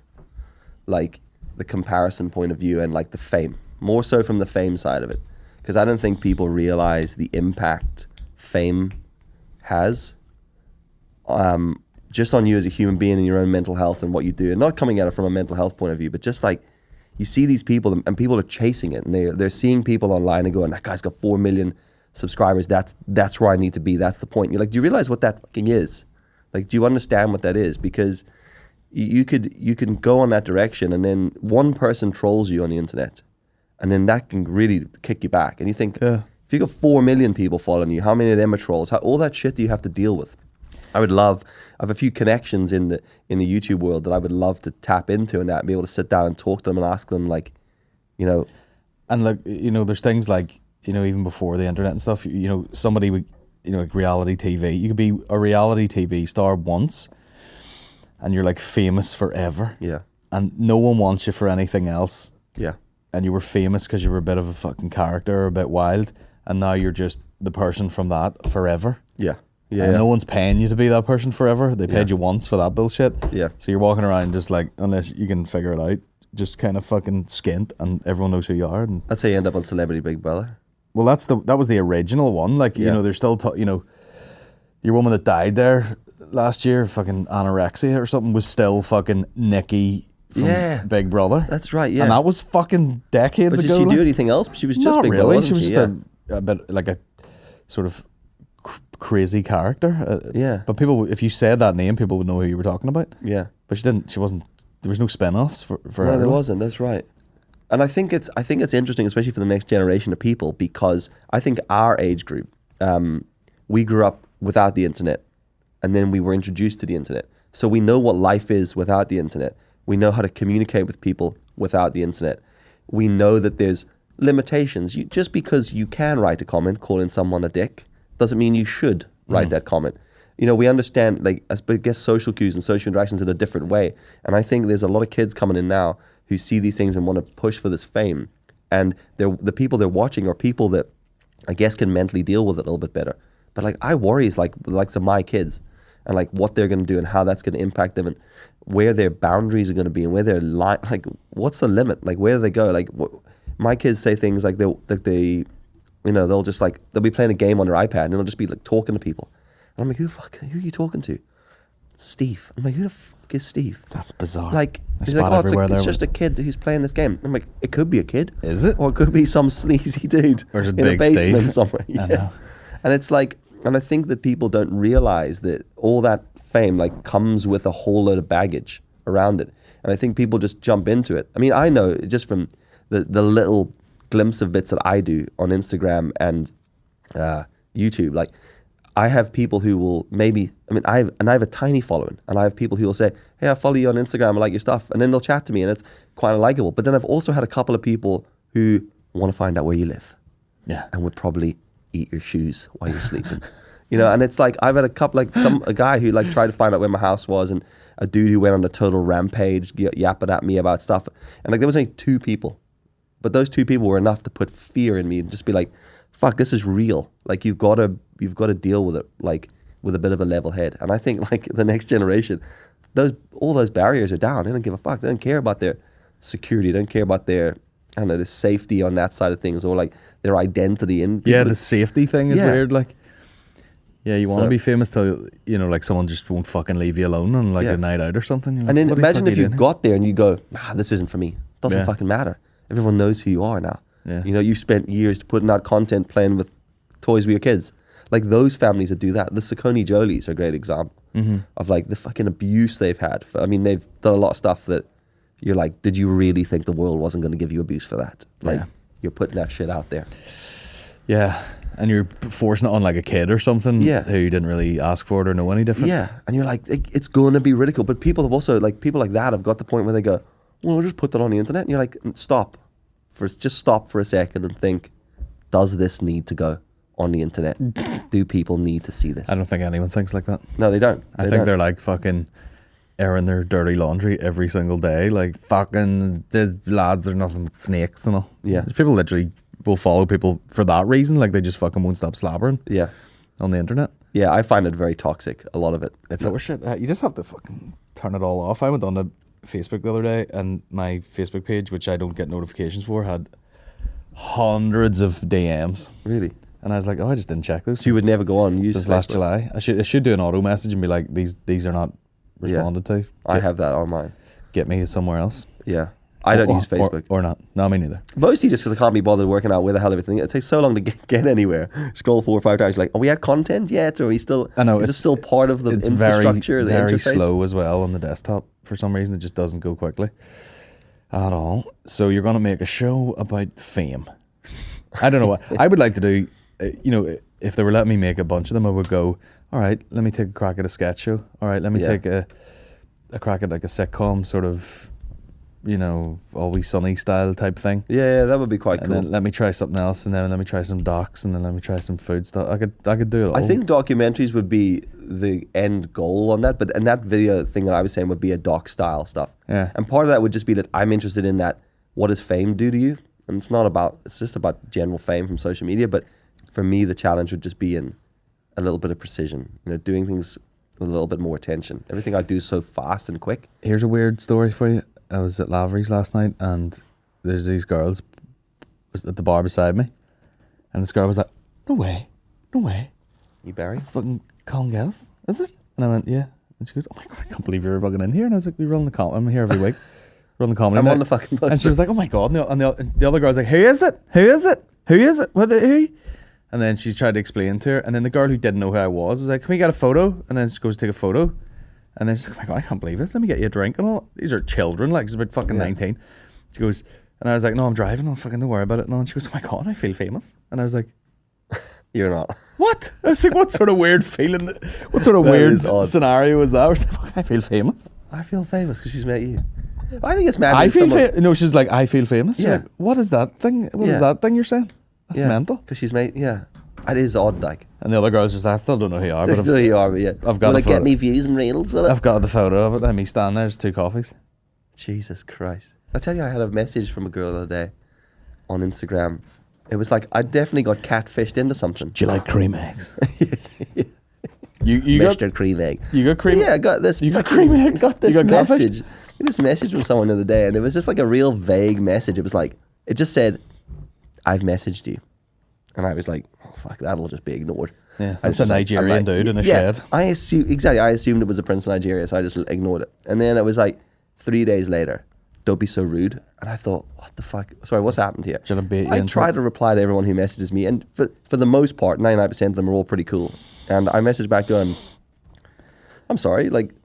like the comparison point of view and like the fame, more so from the fame side of it, because I don't think people realize the impact fame has just on you as a human being and your own mental health and what you do, and not coming at it from a mental health point of view, but just like you see these people and people are chasing it, and they're seeing people online and going, that guy's got 4 million subscribers. That's where I need to be. That's the point. You're like, do you realize what that fucking is? Like, do you understand what that is? Because you can go on that direction, and then one person trolls you on the internet, and then that can really kick you back. And you think, if you got 4 million people following you, how many of them are trolls? All that shit do you have to deal with? I have a few connections in the YouTube world that I would love to tap into and be able to sit down and talk to them and ask them, like, And like, there's things like, even before the internet and stuff, somebody would, like reality TV. You could be a reality TV star once and you're like famous forever. Yeah. And no one wants you for anything else. Yeah. And you were famous because you were a bit of a fucking character or a bit wild. And now you're just the person from that forever. Yeah. Yeah. And no one's paying you to be that person forever. They paid you once for that bullshit. Yeah. So you're walking around just like, unless you can figure it out, just kind of fucking skint, and everyone knows who you are. And that's how you end up on Celebrity Big Brother. well, that was the original one. Like, they're still, your woman that died there last year, fucking anorexia or something, was still fucking Nikki from Big Brother. That's right, yeah. And that was fucking decades ago. Did she do anything else? She was just Not Big really. Brother. She was just a bit like a sort of crazy character. But people, if you said that name, people would know who you were talking about. Yeah. But she wasn't, there was no spin-offs for her. No, there wasn't. That's right. And I think it's interesting, especially for the next generation of people, because I think our age group, we grew up without the internet, and then we were introduced to the internet. So we know what life is without the internet. We know how to communicate with people without the internet. We know that there's limitations. Just because you can write a comment calling someone a dick doesn't mean you should write that comment. We understand, like, I guess, social cues and social interactions in a different way. And I think there's a lot of kids coming in now who see these things and want to push for this fame. and the people they're watching are people that I guess can mentally deal with it a little bit better. But like I worry is like the likes of my kids and like what they're going to do and how that's going to impact them and where their boundaries are going to be and where their line, like what's the limit? Like where do they go? Like my kids say things like they'll just like, they'll be playing a game on their iPad and they'll just be like talking to people. And I'm like, who are you talking to? Steve. I'm like, who the fuck is Steve? That's bizarre. Like, he's like, it's just a kid who's playing this game. I'm like, it could be a kid. Is it? Or it could be some sleazy dude or is it in big a basement Steve? somewhere. Yeah. I know. And it's like, and I think that people don't realize that all that fame like comes with a whole load of baggage around it. And I think people just jump into it. I mean, I know just from the little glimpse of bits that I do on Instagram and YouTube, like I have people who will I have a tiny following, and I have people who will say, hey, I follow you on Instagram, I like your stuff, and then they'll chat to me and it's quite likable. But then I've also had a couple of people who want to find out where you live. Yeah. And would probably eat your shoes while you're sleeping. And it's like I've had a couple, like a guy who like tried to find out where my house was, and a dude who went on a total rampage yapping at me about stuff. And like there was only 2 people, but those 2 people were enough to put fear in me and just be like, fuck, this is real. Like you've got to deal with it like with a bit of a level head. And I think like the next generation, all those barriers are down. They don't give a fuck. They don't care about their security. They don't care about their, I don't know, the safety on that side of things, or like their identity. And the safety thing is weird. Like, yeah, you want to be famous till, like someone just won't fucking leave you alone on like a night out or something. Like, and then imagine if you've got there and you go, this isn't for me. It doesn't fucking matter. Everyone knows who you are now. Yeah. You spent years putting out content, playing with toys with your kids. Like those families that do that. The Saucony Jolies are a great example of like the fucking abuse they've had. I mean, they've done a lot of stuff that you're like, did you really think the world wasn't going to give you abuse for that? Like you're putting that shit out there. Yeah. And you're forcing it on like a kid or something who didn't really ask for it or know any different. Yeah. And you're like, it's going to be ridiculed. But people have also, like, people like that have got the point where they go, well, we'll just put that on the internet. And you're like, stop for a second and think, does this need to go on the internet? Do people need to see this? I don't think anyone thinks like that. No, they don't. I think they're like fucking airing their dirty laundry every single day. Like fucking, these lads are nothing but snakes and all. Yeah. People literally will follow people for that reason. Like they just fucking won't stop slabbering. Yeah. On the internet. Yeah, I find it very toxic, a lot of it. It's over shit. You just have to fucking turn it all off. I went on to Facebook the other day, and my Facebook page, which I don't get notifications for, had hundreds of DMs. Really? And I was like, I just didn't check those. So you would never go on and use since last July. I should do an auto message and be like, these are not responded to. I have that on mine. Get me to somewhere else. Yeah. I don't use Facebook. Or not. No, me neither. Mostly just because I can't be bothered working out where the hell everything is. It takes so long to get anywhere. Scroll 4 or 5 times. Like, are we at content yet? Or are we still... I know. Is it still part of the infrastructure, the very interface? Slow as well on the desktop. For some reason, it just doesn't go quickly at all. So you're going to make a show about fame. I don't know what... I would like to do... if they were letting me make a bunch of them, I would go, all right, let me take a crack at a sketch show. All right, let me take a crack at like a sitcom sort of... Always Sunny style type thing. Yeah, that would be quite and cool. Then let me try something else, and then let me try some docs, and then let me try some food stuff. I could do it all. I think documentaries would be the end goal on that, and that video thing that I was saying would be a doc style stuff. Yeah. And part of that would just be that I'm interested in that. What does fame do to you? And it's just about general fame from social media. But for me, the challenge would just be in a little bit of precision. Doing things with a little bit more attention. Everything I do is so fast and quick. Here's a weird story for you. I was at Lavery's last night, and there's these girls was at the bar beside me, and this girl was like, no way. You Barry? It's fucking Colin Gillis, is it? And I went, yeah. And she goes, oh my God, I can't believe you're fucking in here. And I was like, we run the comedy. I'm here every week. Run the comedy. I'm on the fucking bus. And she was like, oh my God. And the other girl was like, who is it? Who? And then she tried to explain to her, and then the girl who didn't know who I was like, can we get a photo? And then she goes to take a photo. And then she's like, oh my God, I can't believe this. Let me get you a drink and all. These are children, like, she's about fucking 19. She goes, and I was like, no, I'm driving. Fucking don't worry about it. No. And she goes, oh my God, I feel famous. And I was like, you're not. What? I was like, what sort of weird feeling, what sort of weird scenario was that? I was like, I feel famous. I feel famous because she's met you. I think it's mad. No, she's like, I feel famous. Yeah. Like, what is that thing? What is that thing you're saying? That's mental. Because she's made, it is odd, like. And the other girl's just like, I still don't know who you are. But I've got will it get me views and reels, will it? I've got the photo of it, and me standing there, there's 2 coffees. Jesus Christ. I tell you, I had a message from a girl the other day, on Instagram. It was like I definitely got catfished into something. Do you like cream eggs? you Mr. Cream Egg. You got cream? Yeah, I got this. You got cream eggs? Got this you got message. This message from someone the other day, and it was just like a real vague message. It was like, it just said, "I've messaged you," and I was like, "Oh fuck, that'll just be ignored." Yeah, it's a Nigerian dude in a shed. I assumed it was a prince of Nigeria, so I just ignored it. And then it was like 3 days later, "Don't be so rude." And I thought, what the fuck? Sorry, what's happened here? I try to reply to everyone who messages me, and for the most part, 99% of them are all pretty cool. And I messaged back going, "I'm sorry, like,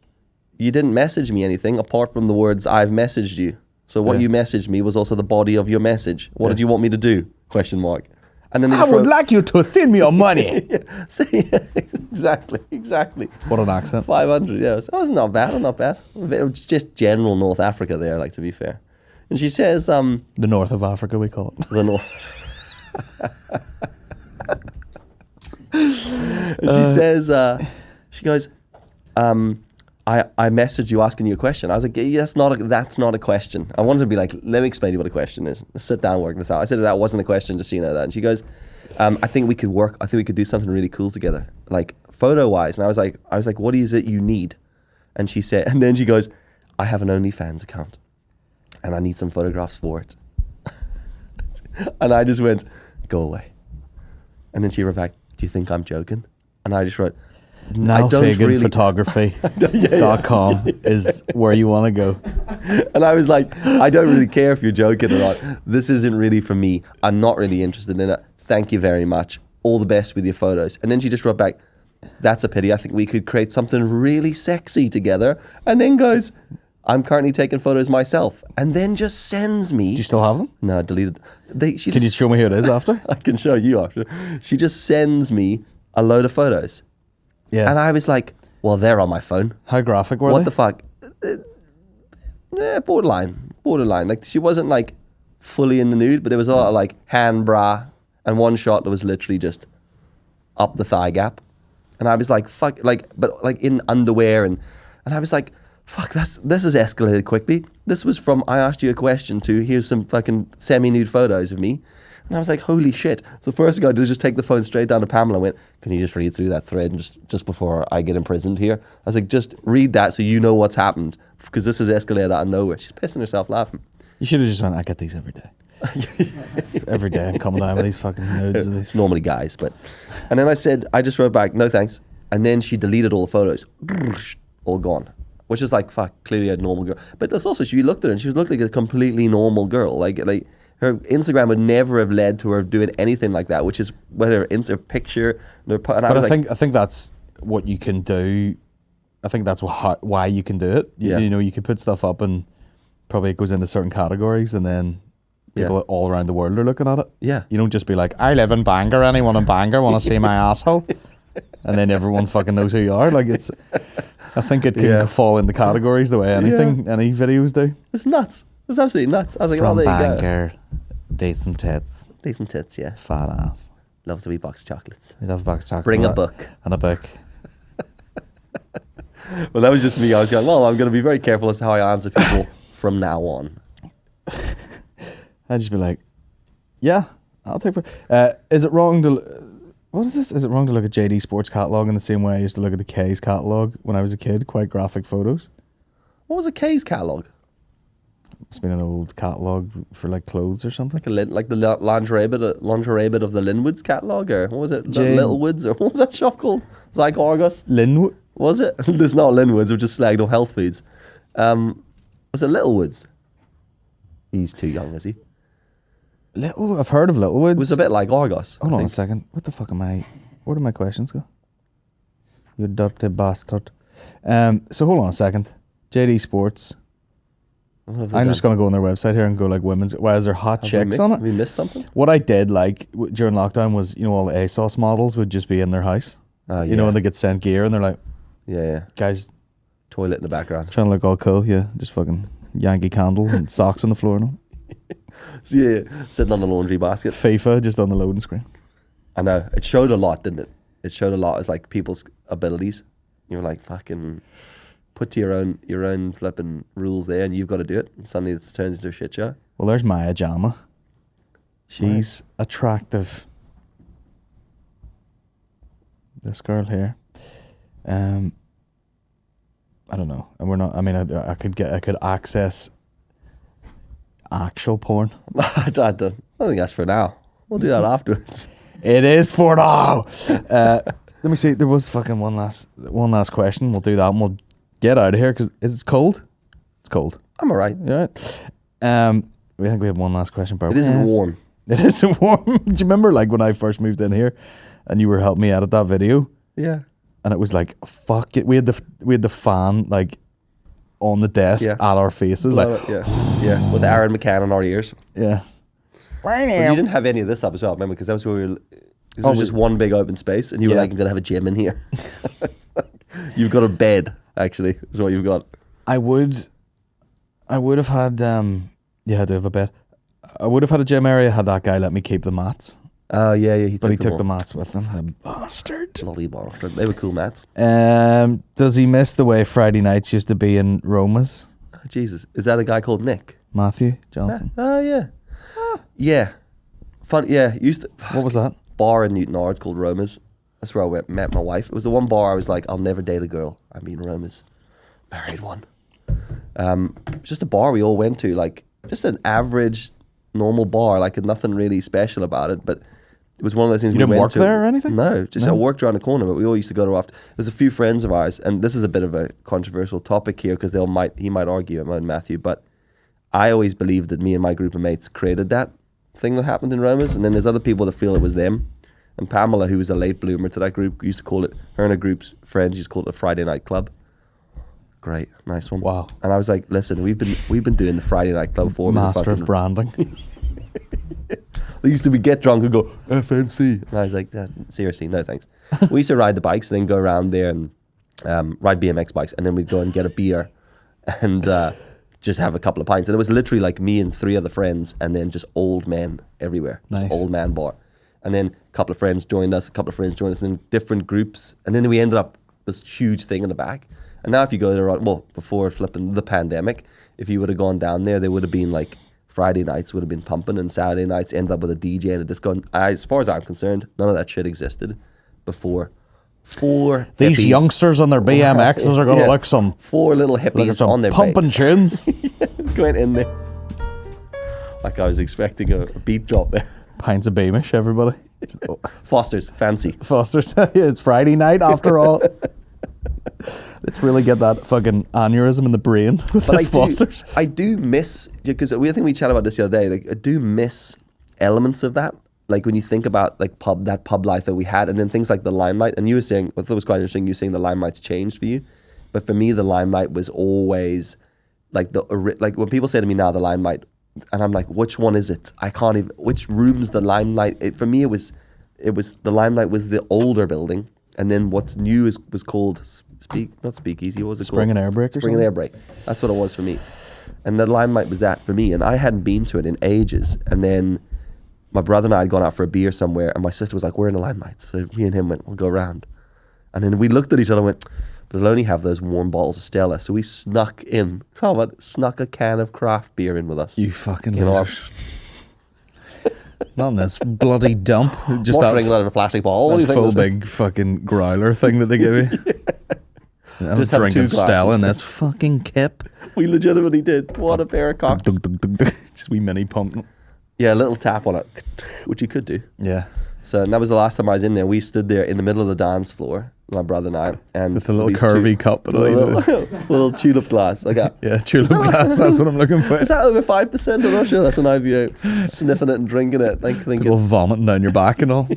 you didn't message me anything apart from the words, 'I've messaged you.' So what you messaged me was also the body of your message. What did you want me to do?" Question mark. And then I would like you to send me your money. Exactly. What an accent. 500, yeah. It was not bad, not bad. It was just general North Africa there, like, to be fair. And she says... the north of Africa, we call it. The north. And she says, she goes, I messaged you asking you a question. I was like, yeah, that's not a question. I wanted to be like, let me explain to you what a question is. Let's sit down and work this out. I said that wasn't a question, just so you know that. And she goes, I think we could do something really cool together, like photo-wise. And I was like, what is it you need? And she said, and then she goes, I have an OnlyFans account and I need some photographs for it. And I just went, go away. And then she wrote back, do you think I'm joking? And I just wrote, NowFaganPhotography.com is where you want to go. And I was like, I don't really care if you're joking or not. This isn't really for me. I'm not really interested in it. Thank you very much. All the best with your photos. And then she just wrote back, that's a pity. I think we could create something really sexy together. And then goes, I'm currently taking photos myself. And then just sends me. Do you still have them? No, I deleted. Can you show me who it is after? I can show you after. She just sends me a load of photos. Yeah. And I was like, well, they're on my phone. How graphic were they? What the fuck? Yeah, borderline. Like, she wasn't like fully in the nude, but there was a lot of like hand bra and one shot that was literally just up the thigh gap. And I was like, fuck, like, but like in underwear. And I was like, fuck, this has escalated quickly. This was from, I asked you a question to, here's some fucking semi-nude photos of me. And I was like, holy shit. So the first thing I did was just take the phone straight down to Pamela and went, can you just read through that thread just before I get imprisoned here? I was like, just read that so you know what's happened, because this has escalated out of nowhere. She's pissing herself laughing. You should have just went, I get these every day. Every day I'm coming down with these fucking nudes. Of these. Normally guys, but... And then I just wrote back, no thanks. And then she deleted all the photos. All gone. Which is like, fuck, clearly a normal girl. But that's also, she looked at her and she looked like a completely normal girl. Like her Instagram would never have led to her doing anything like that, which is whether it's a picture. And I think that's what you can do. I think that's why you can do it. Yeah. You know, you can put stuff up and probably it goes into certain categories and then people all around the world are looking at it. Yeah. You don't just be like, I live in Bangor, anyone in Bangor want to see my asshole? And then everyone fucking knows who you are. Like I think it can fall into categories the way any videos do. It's nuts. It was absolutely nuts. I was like, from there Banter, you go. Decent tits. Decent tits, yeah. Fat ass. Loves a wee box of chocolates. We love a box of chocolates. Bring a book. And a book. Well, that was just me. I was going, well, I'm going to be very careful as to how I answer people from now on. I'd just be like, yeah, I'll take it. Is it wrong to... What is this? Is it wrong to look at JD Sports catalogue in the same way I used to look at the K's catalogue when I was a kid? Quite graphic photos. What was a K's catalogue? It's been an old catalogue for like clothes or something. Like the lingerie bit of the Linwoods catalogue, or what was it? Littlewoods, or what was that shop called? It was like Argos. Linwood? Was it? It's not Linwoods, we're just slagged off health foods. Was it Littlewoods? He's too young, is he? I've heard of Littlewoods. It was a bit like Argos. Hold on a second. What the fuck am I? Where did my questions go? You dirty bastard. So hold on a second. JD Sports. I'm just going to go on their website here and go like women's. Why is there hot chicks on it? Have we missed something? What I did like during lockdown was, you know, all the ASOS models would just be in their house. You know, when they get sent gear and they're like, guys, toilet in the background, trying to look all cool. Yeah, just fucking Yankee candle and socks on the floor and all. So yeah, sitting on the laundry basket. FIFA just on the loading screen. I know. It showed a lot, didn't it? It showed a lot as like people's abilities. You were like, fucking put to your own flipping rules there and you've got to do it. And suddenly it turns into a shit show. Well, there's Maya Jama. She's attractive. This girl here. I don't know. And we're not. I mean, I could access actual porn. I don't think that's for now. We'll do that afterwards. It is for now. Let me see. There was fucking one last question. We'll do that and we'll get out of here because is it cold? It's cold. I'm alright. You alright? We think we have one last question. It isn't warm. It isn't warm. Do you remember like when I first moved in here and you were helping me edit that video? Yeah. And it was like, fuck it. We had the fan like on the desk at our faces. Like, yeah. With Aaron McCann in our ears. Yeah. But you didn't have any of this up as well, remember? Because that was where we were. This was just one big open space, and you were like, "I'm gonna have a gym in here." You've got a bed, actually. Is what you've got. I would have had. I do have a bed. I would have had a gym area had that guy let me keep the mats. Oh yeah. He took the mats with him. A bastard. Bloody bastard. They were cool mats. Does he miss the way Friday nights used to be in Roma's? Oh, Jesus, is that a guy called Nick? Matthew Johnson. Oh yeah. Yeah. Fun. Yeah. Used to. What was that? Bar in Newton Ards called Roma's. That's where I met my wife. It was the one bar I was like, I'll never date a girl. I mean, Roma's. Married one. It's just a bar we all went to, like just an average, normal bar, like nothing really special about it. But it was one of those things. You didn't work there or anything? No, just I worked around the corner. But we all used to go to after. There's a few friends of ours, and this is a bit of a controversial topic here because he might argue about Matthew, but I always believed that me and my group of mates created that thing that happened in Roma's, and then there's other people that feel it was them. And Pamela, who was a late bloomer to that group, used to call it, her and her group's friends used to call it a Friday night club. Great, nice one. Wow. And I was like, listen, we've been doing the Friday night club for Master of branding. They used to be get drunk and go FNC, and I was like, seriously, no thanks. We used to ride the bikes and then go around there and ride BMX bikes, and then we'd go and get a beer and just have a couple of pints. And it was literally like me and 3 other friends, and then just old men everywhere. Nice. Just old man bar. And then a couple of friends joined us, and then different groups. And then we ended up this huge thing in the back. And now if you go there, before flipping the pandemic, if you would have gone down there would have been like Friday nights would have been pumping, and Saturday nights ended up with a DJ and a disco. And as far as I'm concerned, none of that shit existed before. 4 These hippies. Youngsters on their BMXs are going to look some 4 little hippies on their pumping bikes. tunes. Going in there. Like I was expecting a beat drop there. Pints of Beamish, everybody. Foster's, fancy. Foster's. It's Friday night after all. Let's really get that fucking aneurysm in the brain with this Foster's. I do miss, because I think we chatted about this the other day, like I do miss elements of that. Like when you think about like that pub life that we had, and then things like the Limelight, and you were saying, I thought it was quite interesting, you were saying the Limelight's changed for you. But for me, the Limelight was always like like when people say to me now the Limelight, and I'm like, which one is it? I can't even, which room's the Limelight? For me, it was the Limelight was the older building, and then what's new was called not Speakeasy, what was it Spring called? and Air Break or Spring and Air Break. That's what it was for me. And the Limelight was that for me, and I hadn't been to it in ages. And then my brother and I had gone out for a beer somewhere, and my sister was like, we're in the Limelight. So me and him went, we'll go around. And then we looked at each other and went, but they'll only have those warm bottles of Stella. So we snuck a can of craft beer in with us. You fucking losers. Not in this bloody dump. Just More drinking out of a plastic bottle. What do you think? Full big fucking growler thing that they give you. I'm Just just drinking 2 glasses. Stella in this fucking kip. We legitimately did. What a pair of cocks. Just wee mini pump. Yeah, a little tap on it, which you could do. Yeah. So and that was the last time I was in there. We stood there in the middle of the dance floor, my brother and I, and With a little these curvy cup. little tulip glass. Like that. Yeah, tulip glass. That's what I'm looking for. Is that over 5%? I'm not sure. That's an IBO. Sniffing it and drinking it, like thinking. People vomiting down your back and all.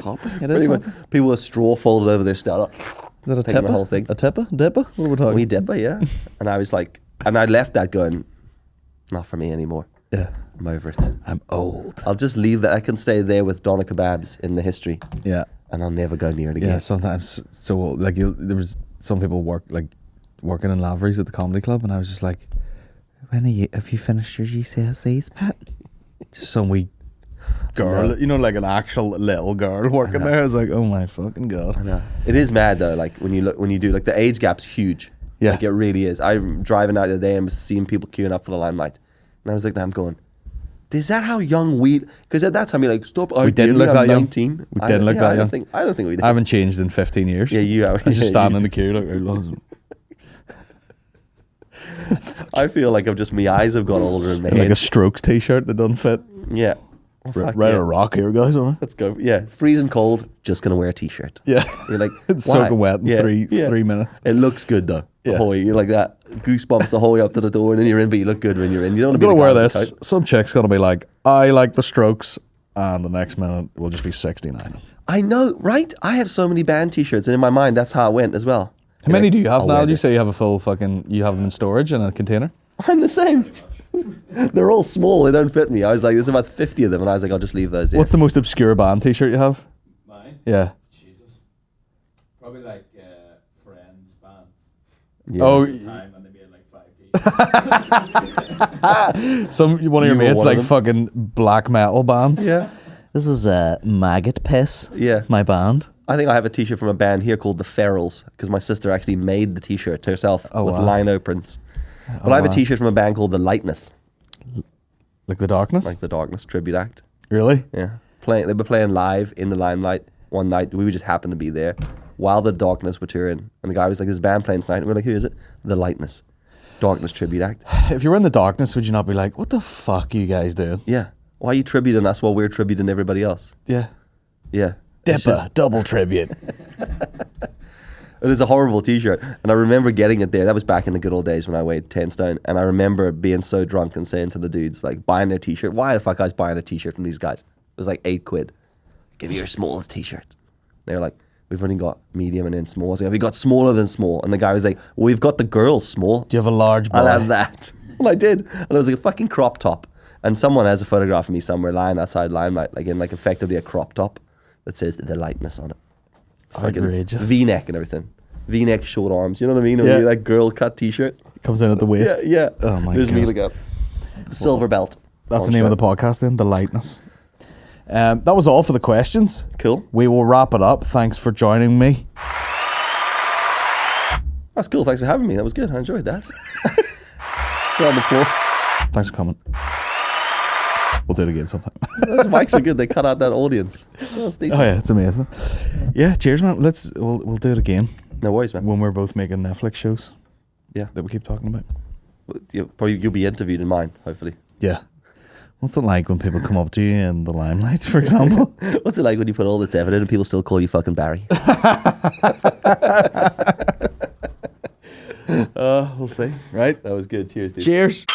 Hopping. It is. Pretty much, people with straw folded over their Stella. Is that a taking the tipper? whole thing. A tipper? Dipper? What are we talking? We dipper, yeah. And I was like, and I left that going, not for me anymore. Yeah. I'm over it. I'm old. I'll just leave that. I can stay there with Doner Kebabs in the history. Yeah. And I'll never go near it again. Yeah, sometimes. So, like, there was some people working in Lavery's at the comedy club, and I was just like, have you finished your GCSEs, Pat? Just some wee girl, like an actual little girl working there. I was like, oh my fucking God. I know. It is mad though, like when you do, like the age gap's huge. Yeah. Like it really is. I'm driving out the other day and seeing people queuing up for the Limelight. And I was like, I'm going, Is that how young we? Because at that time you're like, stop. We didn't look that young. 19. We didn't look that young. I don't think we did. I haven't changed in 15 years. Yeah, you have. I was just standing in the queue like. I feel like my eyes have got older in my head. Like a Strokes t-shirt that doesn't fit. Yeah. Right a rock here, guys. Let's go. Yeah, freezing cold. Just gonna wear a t-shirt. Yeah, you're like, it's soaking wet in 3 minutes. It looks good though. The whole way, you're like that. Goosebumps the whole way up to the door, and then you're in, but you look good when you're in. You don't. I'm gonna wear this. Some chick's gonna be like, I like the Strokes, and the next minute will just be 69. I know, right? I have so many band t-shirts, and in my mind, that's how it went as well. How many do you have now? Do you say you have a full fucking? You have them in storage in a container? I'm the same. They're all small. They don't fit me. I was like, there's about 50 of them, and I was like, I'll just leave those. What's the most obscure band t-shirt you have? Mine? Yeah. Jesus. Probably like Friends bands. Yeah. Oh. Time and they made like 5 t-shirts. One of your mates like fucking black metal bands. Yeah. This is Maggot Piss. Yeah. My band. I think I have a t-shirt from a band here called The Ferals, because my sister actually made the t-shirt herself with lino prints. But I have a t-shirt from a band called The Lightness. Like The Darkness? Like The Darkness tribute act. Really? Yeah. They were playing live in the Limelight one night. We just happened to be there while The Darkness were touring. And the guy was like, there's a band playing tonight. And we're like, who is it? The Lightness. Darkness tribute act. If you were in The Darkness, would you not be like, what the fuck are you guys doing? Yeah. Why are you tributing us while we're tributing everybody else? Yeah. Yeah. Dipper, double tribute. It is a horrible t-shirt, and I remember getting it there. That was back in the good old days when I weighed 10 stone, and I remember being so drunk and saying to the dudes, like, buying their t-shirt, why the fuck I was buying a t-shirt from these guys? It was like £8. Give me your small t-shirt. They were like, we've only got medium and then small. I was like, have you got smaller than small? And the guy was like, well, we've got the girls small. Do you have a large boy? I'll have that. Well, I did, and it was like a fucking crop top, and someone has a photograph of me somewhere lying outside Limelight, like in like effectively a crop top that says The Lightness on it. It's outrageous. V-neck and everything. V-neck, short arms. You know what I mean? Yeah. That girl cut t-shirt. It comes in at the waist. Yeah. Oh my There's God. me like a silver belt. That's the name of the podcast then, The Lightness. That was all for the questions. Cool. We will wrap it up. Thanks for joining me. That's cool. Thanks for having me. That was good. I enjoyed that. Round of applause. Thanks for coming. We'll do it again sometime. Those mics are good. They cut out that audience. Oh yeah, it's amazing. Yeah, cheers, man. We'll do it again. No worries, man. When we're both making Netflix shows. Yeah. That we keep talking about. You'll be interviewed in mine, hopefully. Yeah. What's it like when people come up to you in the Limelight, for example? What's it like when you put all this effort in and people still call you fucking Barry? We'll see. Right? That was good. Cheers, dude. Cheers.